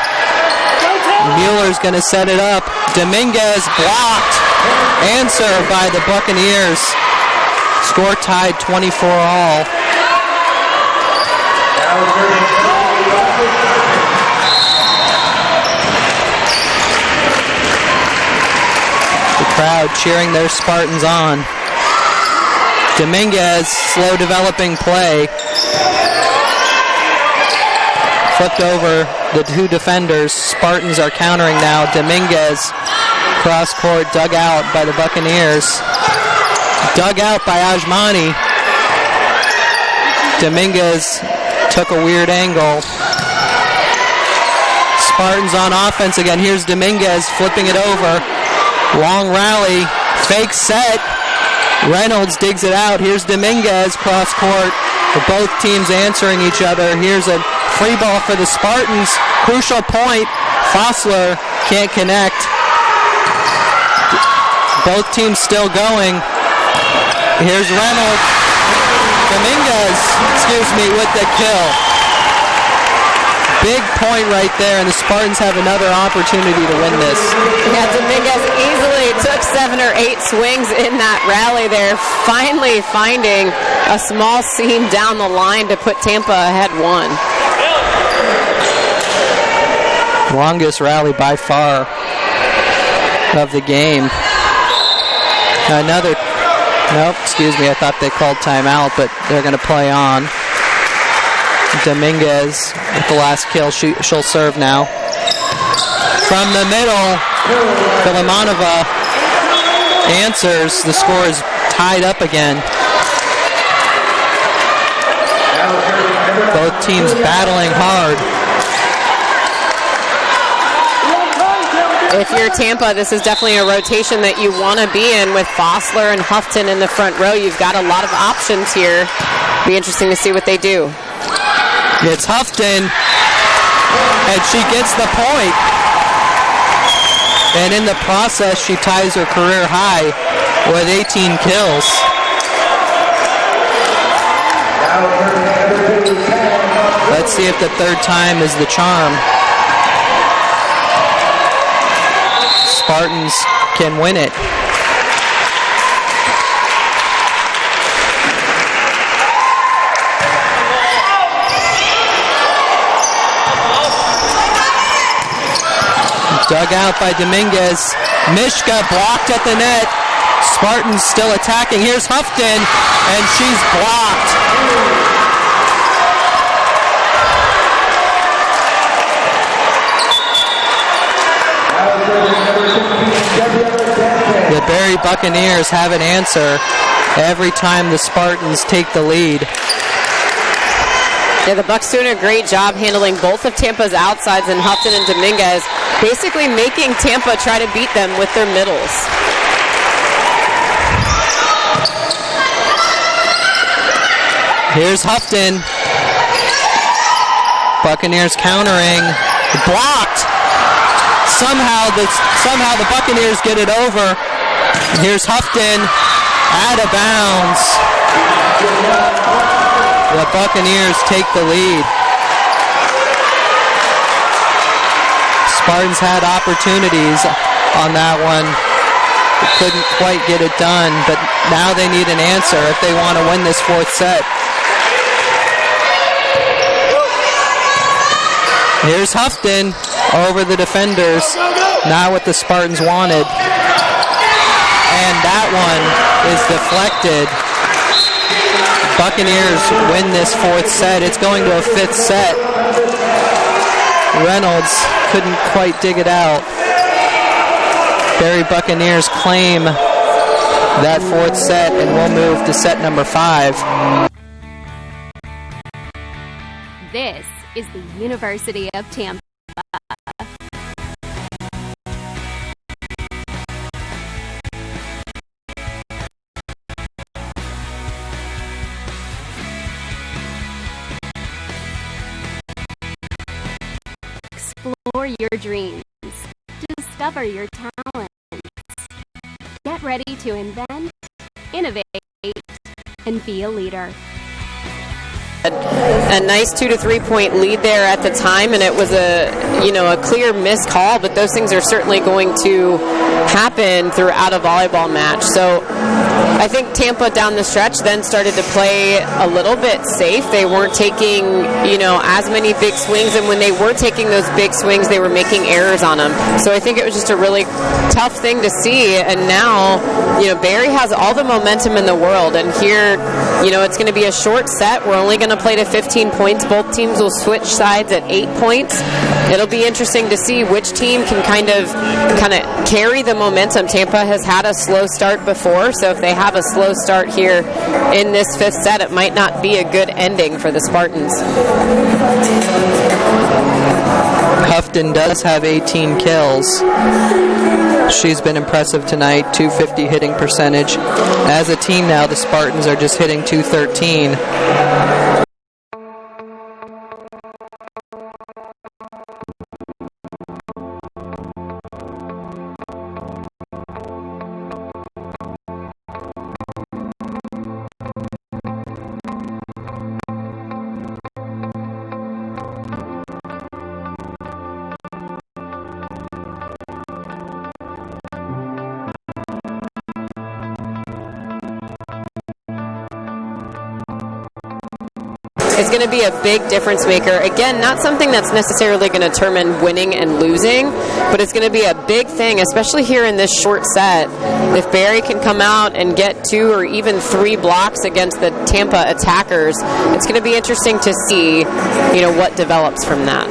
Mueller's going to set it up. Dominguez blocked. Answer by the Buccaneers. Score tied 24 all. The crowd cheering their Spartans on. Dominguez, slow developing play. Flipped over the 2 defenders. Spartans are countering now. Dominguez, cross court, dug out by the Buccaneers. Dug out by Ajmani. Dominguez took a weird angle. Spartans on offense again. Here's Dominguez flipping it over. Long rally, fake set. Reynolds digs it out. Here's Dominguez, cross court. Both teams answering each other. Here's a free ball for the Spartans. Crucial point. Fossler can't connect. Both teams still going. Here's Reynolds. Dominguez, with the kill. Big point right there, and the Spartans have another opportunity to win this. Yeah, Dominguez easily took 7 or 8 swings in that rally there, finally finding a small seam down the line to put Tampa ahead 1. Longest rally by far of the game. I thought they called timeout, but they're going to play on. Dominguez with the last kill. She'll serve now. From the middle, Filimonova answers. The score is tied up again. Both teams battling hard. If you're Tampa, this is definitely a rotation that you want to be in with Fossler and Houghton in the front row. You've got a lot of options here. Be interesting to see what they do. It's Houghton, and she gets the point. And in the process, she ties her career high with 18 kills. Let's see if the third time is the charm. Spartans can win it. Dug out by Dominguez. Mishka blocked at the net. Spartans still attacking. Here's Houghton, and she's blocked. The Barry Buccaneers have an answer every time the Spartans take the lead. Yeah, the Bucks doing a great job handling both of Tampa's outsides and Houghton and Dominguez, basically making Tampa try to beat them with their middles. Here's Houghton. Buccaneers countering. Blocked. Somehow the Buccaneers get it over. Here's Houghton. Out of bounds. The Buccaneers take the lead. Spartans had opportunities on that one. Couldn't quite get it done, but now they need an answer if they want to win this fourth set. Here's Houghton over the defenders. Not what the Spartans wanted. And that one is deflected. Buccaneers win this fourth set. It's going to a fifth set. Reynolds couldn't quite dig it out. Barry Buccaneers claim that fourth set, and we'll move to set number 5. This is the University of Tampa. Explore Explore your dreams. Discover your talents. Get ready to invent, innovate, and be a leader. A nice 2 to 3 point lead there at the time, and it was a clear missed call, but those things are certainly going to happen throughout a volleyball match. So I think Tampa down the stretch then started to play a little bit safe. They weren't taking, as many big swings, and when they were taking those big swings, they were making errors on them. So I think it was just a really tough thing to see, and now, Barry has all the momentum in the world, and here, it's going to be a short set. We're only going to play to 15 points. Both teams will switch sides at 8 points. It'll be interesting to see which team can kind of carry the momentum. Tampa has had a slow start before, so if they have a slow start here in this fifth set, it might not be a good ending for the Spartans. Houghton does have 18 kills. She's been impressive tonight, 250 hitting percentage. As a team now, the Spartans are just hitting 213. Is going to be a big difference maker. Again, not something that's necessarily going to determine winning and losing, but it's going to be a big thing, especially here in this short set. If Barry can come out and get 2 or even 3 blocks against the Tampa attackers, it's going to be interesting to see, what develops from that.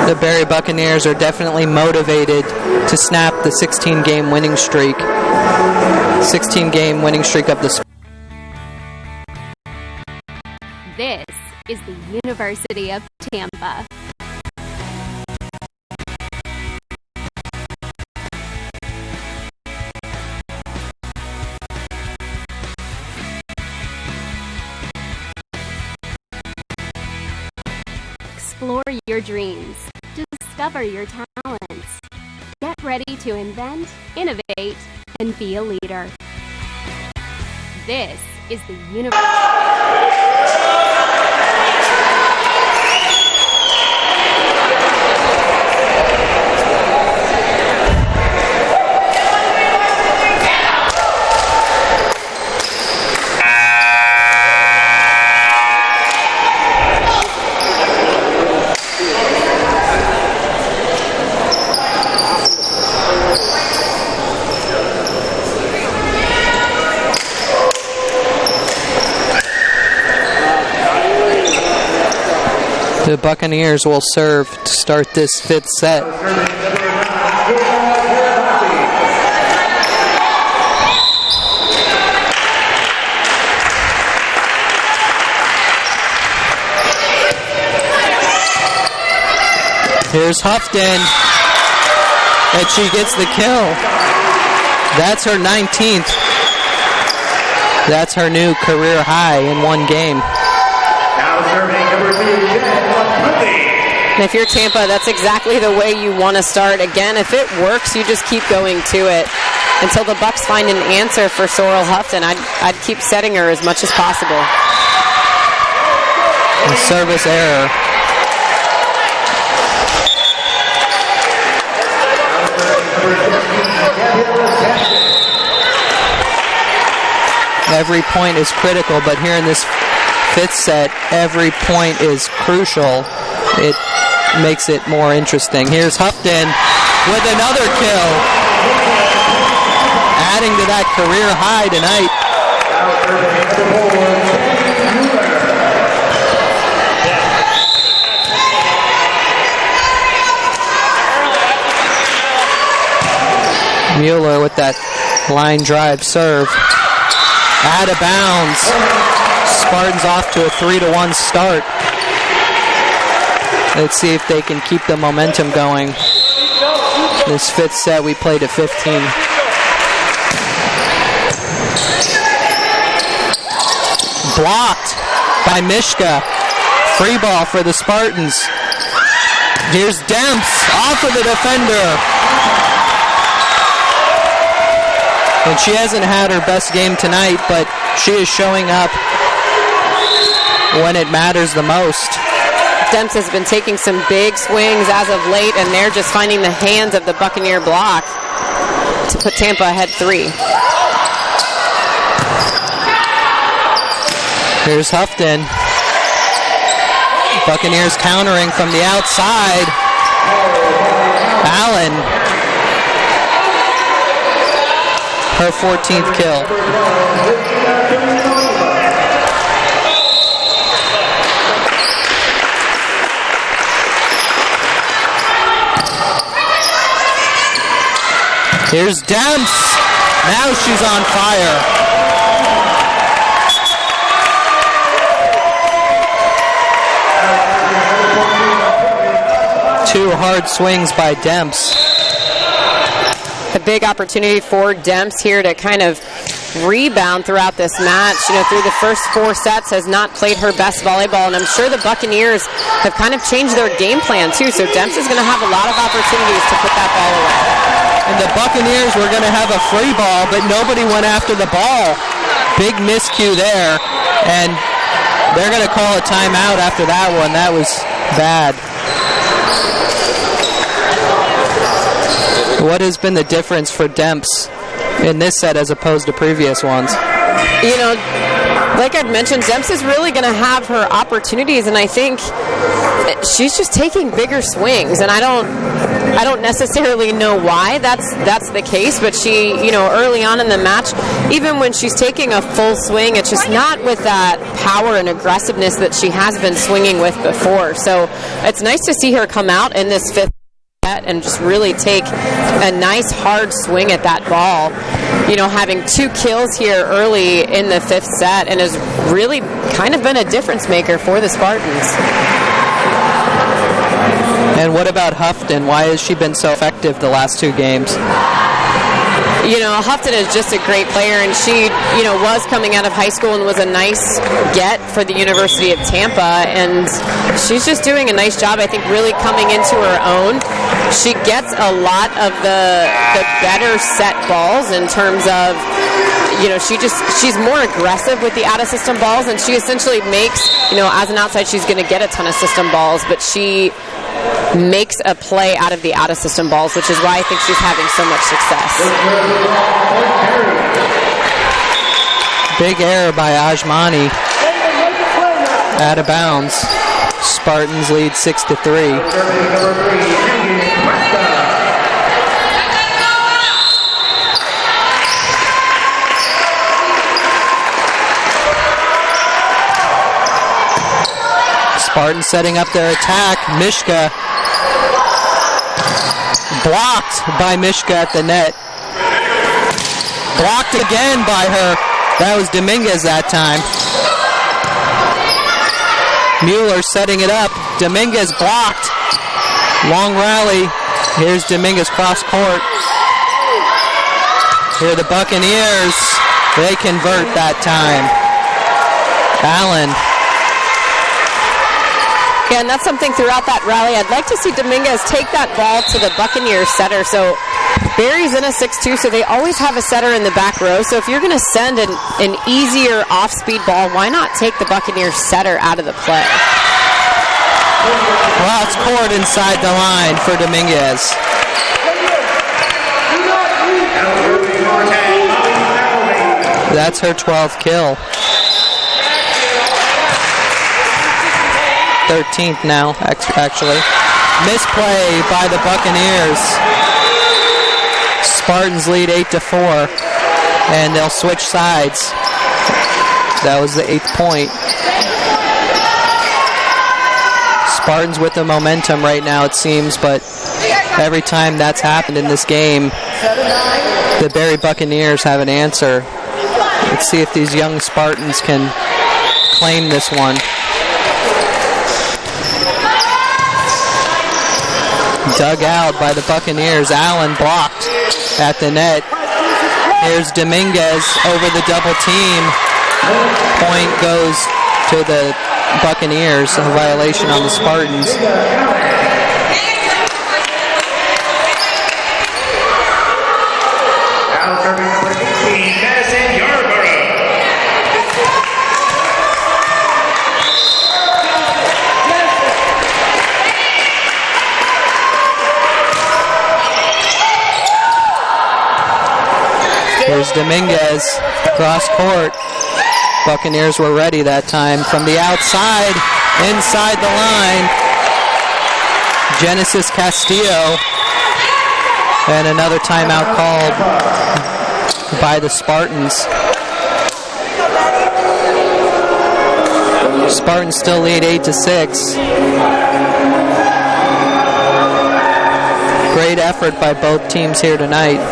The Barry Buccaneers are definitely motivated to snap the 16-game winning streak. 16-game winning streak of the Spartans. This is the University of Tampa. Explore your dreams. Discover your talents. Get ready to invent, innovate, and be a leader. This is the University. The Buccaneers will serve to start this fifth set. Here's Houghton, and she gets the kill. That's her 19th. That's her new career high in one game. Now serving number 2, And if you're Tampa, that's exactly the way you want to start. Again, if it works, you just keep going to it until the Bucks find an answer for Sorrel Houghton. I'd keep setting her as much as possible. A service error. Every point is critical, but here in this fifth set, every point is crucial. It makes it more interesting. Here's Houghton with another kill, adding to that career high tonight. Mueller with that line drive serve. Out of bounds. Spartans off to a 3-1 start. Let's see if they can keep the momentum going. This fifth set, we played at 15. Blocked by Mishka. Free ball for the Spartans. Here's Demps off of the defender. And she hasn't had her best game tonight, but she is showing up when it matters the most. Demps has been taking some big swings as of late, and they're just finding the hands of the Buccaneer block to put Tampa ahead 3. Here's Houghton. Buccaneers countering from the outside. Allen. Her 14th kill. Here's Demps. Now she's on fire. Two hard swings by Demps. A big opportunity for Demps here to kind of rebound throughout this match. You know, through the first 4 sets has not played her best volleyball, and I'm sure the Buccaneers have kind of changed their game plan too, so Demps is going to have a lot of opportunities to put that ball away. And the Buccaneers were going to have a free ball, but nobody went after the ball. Big miscue there, and they're going to call a timeout after that one. That was bad. What has been the difference for Demps in this set as opposed to previous ones? You know, like I'd mentioned, Demps is really going to have her opportunities, and I think she's just taking bigger swings, and I don't necessarily know why that's the case, but she, you know, early on in the match, even when she's taking a full swing, it's just not with that power and aggressiveness that she has been swinging with before. So it's nice to see her come out in this 5th set and just really take a nice hard swing at that ball. You know, having 2 kills here early in the 5th set, and has really kind of been a difference maker for the Spartans. And what about Houghton? Why has she been so effective the last 2 games? You know, Houghton is just a great player, and she, you know, was coming out of high school and was a nice get for the University of Tampa, and she's just doing a nice job, I think, really coming into her own. She gets a lot of the better set balls in terms of, you know, she's more aggressive with the out-of-system balls, and she essentially makes, you know, as an outside, she's going to get a ton of system balls, but she makes a play out of the out-of-system balls, which is why I think she's having so much success. Big error by Ajmani. Out of bounds. Spartans lead 6-3. Spartans setting up their attack. Mishka blocked by Mishka at the net. Blocked again by her. That was Dominguez that time. Mueller setting it up. Dominguez blocked. Long rally. Here's Dominguez cross court. Here are the Buccaneers. They convert that time. Allen. Yeah, and that's something throughout that rally. I'd like to see Dominguez take that ball to the Buccaneers setter. So Barry's in a 6-2, so they always have a setter in the back row. So if you're going to send an easier off-speed ball, why not take the Buccaneers setter out of the play? Cross court inside the line for Dominguez. That's her 12th kill. 13th now, actually. Misplay by the Buccaneers. Spartans lead 8-4, and they'll switch sides. That was the 8th point. Spartans with the momentum right now, it seems, but every time that's happened in this game, the Barry Buccaneers have an answer. Let's see if these young Spartans can claim this one. Dug out by the Buccaneers. Allen blocked at the net. Here's Dominguez over the double team. Point goes to the Buccaneers. A violation on the Spartans. Here's Dominguez, cross court. Buccaneers were ready that time. From the outside, inside the line, Genesis Castillo. And another timeout called by the Spartans. Spartans still lead 8-6. Great effort by both teams here tonight.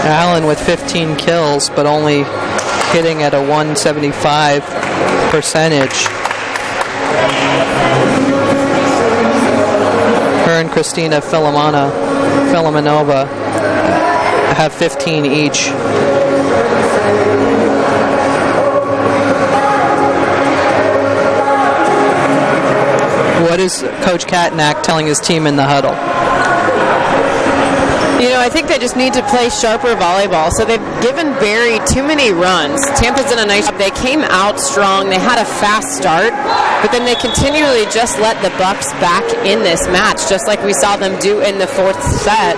Allen with 15 kills, but only hitting at a 175 percentage. Her and Christina Filimonova have 15 each. What is Coach Katnack telling his team in the huddle? You know, I think they just need to play sharper volleyball. So they've given Barry too many runs. Tampa's done a nice job. They came out strong. They had a fast start, but then they continually just let the Bucks back in this match, just like we saw them do in the fourth set.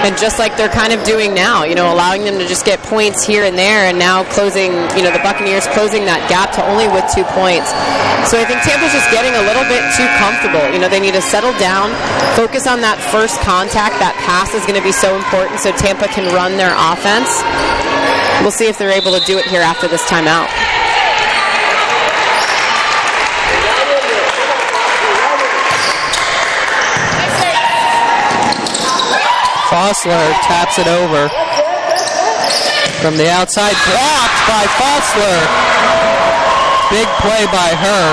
And just like they're kind of doing now, you know, allowing them to just get points here and there, and now closing, you know, the Buccaneers closing that gap to only with 2 points. So I think Tampa's just getting a little bit too comfortable. You know, they need to settle down, focus on that first contact. That pass is going to be so important so Tampa can run their offense. We'll see if they're able to do it here after this timeout. Fossler taps it over. From the outside, blocked by Fossler. Big play by her.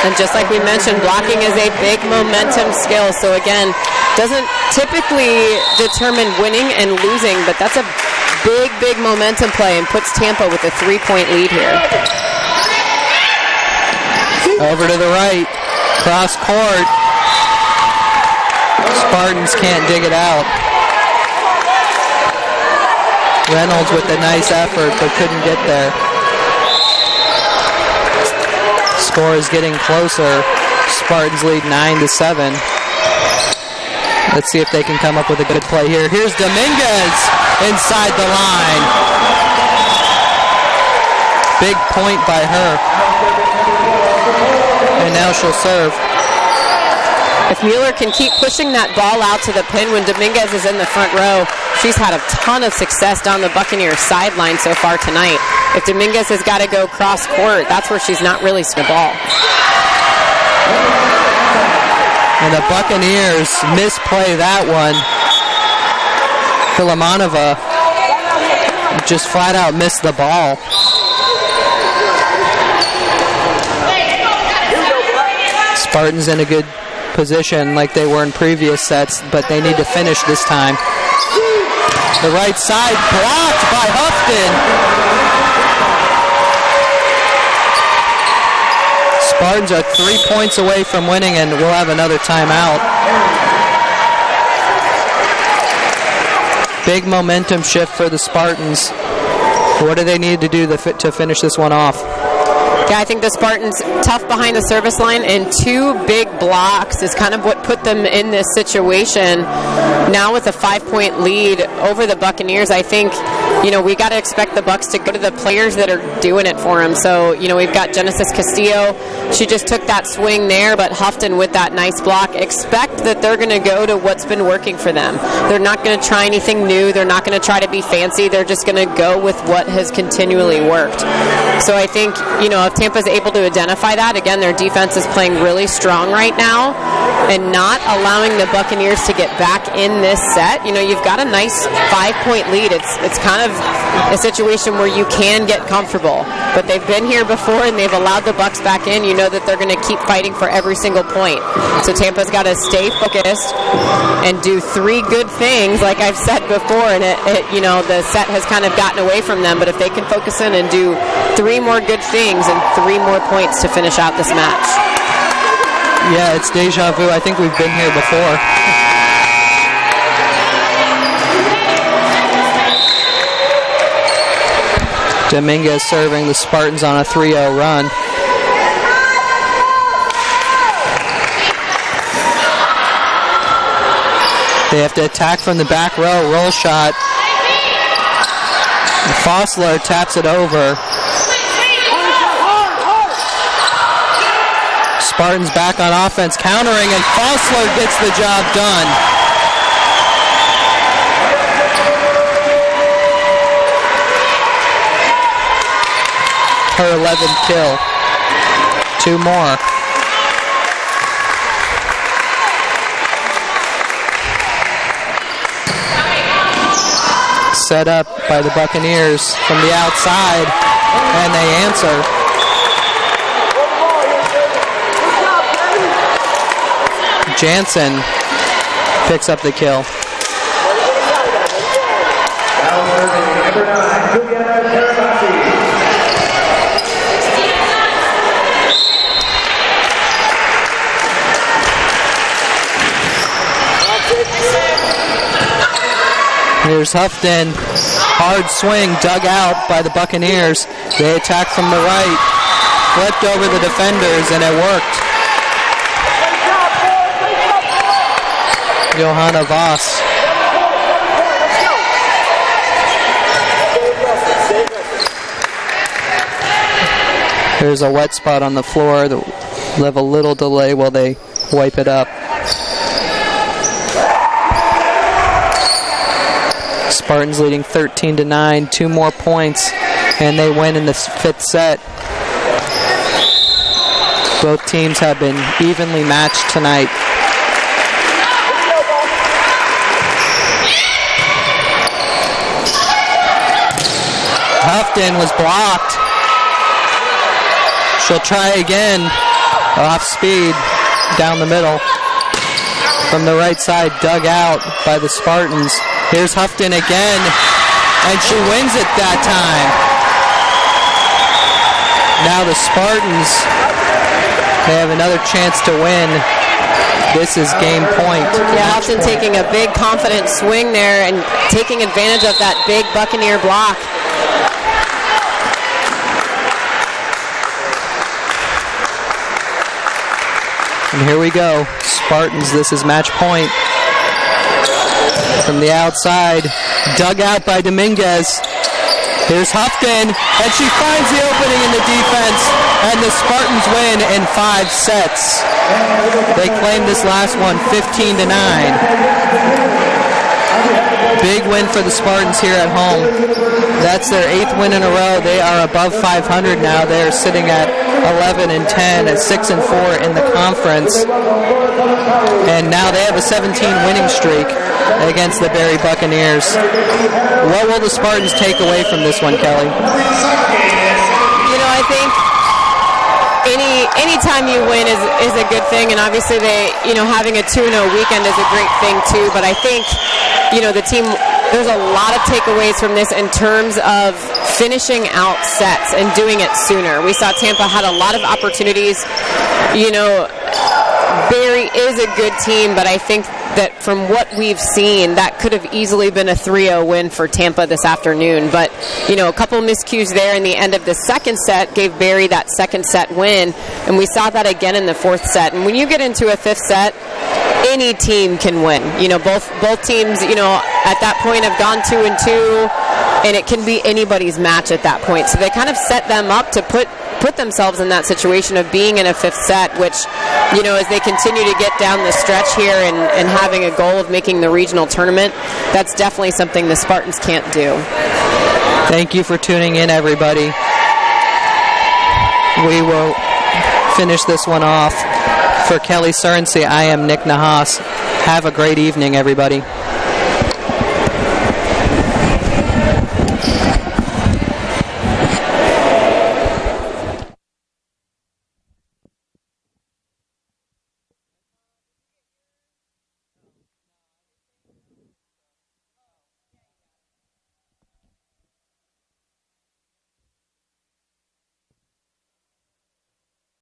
And just like we mentioned, blocking is a big momentum skill. So again, doesn't typically determine winning and losing, but that's a big, big momentum play and puts Tampa with a 3-point lead here. Over to the right, cross court. Spartans can't dig it out. Reynolds with a nice effort, but couldn't get there. Score is getting closer. Spartans lead 9-7. Let's see if they can come up with a good play here. Here's Dominguez inside the line. Big point by her. And now she'll serve. If Mueller can keep pushing that ball out to the pin when Dominguez is in the front row, she's had a ton of success down the Buccaneers sideline so far tonight. If Dominguez has got to go cross court, that's where she's not really the ball. And the Buccaneers misplay that one. Filimonova just flat out missed the ball. Spartans in a good position like they were in previous sets, but they need to finish this time. The right side blocked by Hufton. Spartans are 3 points away from winning, and we'll have another timeout. Big momentum shift for the Spartans. What do they need to do to finish this one off? Yeah, I think the Spartans tough behind the service line, and 2 big blocks is kind of what put them in this situation. Now with a 5-point lead over the Buccaneers, I think, you know, we got to expect the Bucks to go to the players that are doing it for them. So, you know, we've got Genesis Castillo. She just took that swing there, but Hufton with that nice block. Expect that they're going to go to what's been working for them. They're not going to try anything new. They're not going to try to be fancy. They're just going to go with what has continually worked. So I think, you know, if Tampa's able to identify that, again, their defense is playing really strong right now and not allowing the Buccaneers to get back in this set. You know, you've got a nice 5-point lead. It's kind of a situation where you can get comfortable, but they've been here before and they've allowed the Bucks back in. You know that they're going to keep fighting for every single point. So Tampa's got to stay focused and do 3 good things, like I've said before, and you know, the set has kind of gotten away from them, but if they can focus in and do 3 more good things and 3 more points to finish out this match. Yeah, it's deja vu. I think we've been here before. Dominguez serving the Spartans on a 3-0 run. They have to attack from the back row. Roll shot. Fossler taps it over. Spartans back on offense, countering, and Fossler gets the job done. Her 11th kill. 2 more. Set up by the Buccaneers from the outside, and they answer. Jansen picks up the kill. Here's Houghton. Hard swing dug out by the Buccaneers. They attack from the right. Flipped over the defenders, and it worked. Johanna Voss. There's a wet spot on the floor. They'll have a little delay while they wipe it up. Spartans leading 13-9, 2 more points, and they win in the 5th set. Both teams have been evenly matched tonight. Houghton was blocked. She'll try again. Off speed, down the middle. From the right side, dug out by the Spartans. Here's Houghton again, and she wins it that time. Now the Spartans, they have another chance to win. This is game point. Yeah, Houghton taking a big confident swing there and taking advantage of that big Buccaneer block. And here we go. Spartans, this is match point. From the outside, dug out by Dominguez. Here's Houghton, and she finds the opening in the defense, and the Spartans win in 5 sets. They claim this last one 15-9. Big win for the Spartans here at home. That's their 8th win in a row. They are above 500 now. They are sitting at 11-10 at 6-4 in the conference. And now they have a 17 winning streak against the Berry Buccaneers. What will the Spartans take away from this one, Kelly? You know, I think anytime you win is a good thing, and obviously having a 2-0 weekend is a great thing too. But I think, the team, there's a lot of takeaways from this in terms of finishing out sets and doing it sooner. We saw Tampa had a lot of opportunities. Barry is a good team, but I think that from what we've seen, that could have easily been a 3-0 win for Tampa this afternoon. But, a couple miscues there in the end of the 2nd set gave Barry that 2nd set win, and we saw that again in the 4th set. And when you get into a 5th set, any team can win. Both teams, at that point have gone 2-2, and it can be anybody's match at that point. So they kind of set them up to put themselves in that situation of being in a 5th set, which, as they continue to get down the stretch here and having a goal of making the regional tournament, that's definitely something the Spartans can't do. Thank you for tuning in, everybody. We will finish this one off. For Kelly Surrency, I am Nick Nahas. Have a great evening, everybody.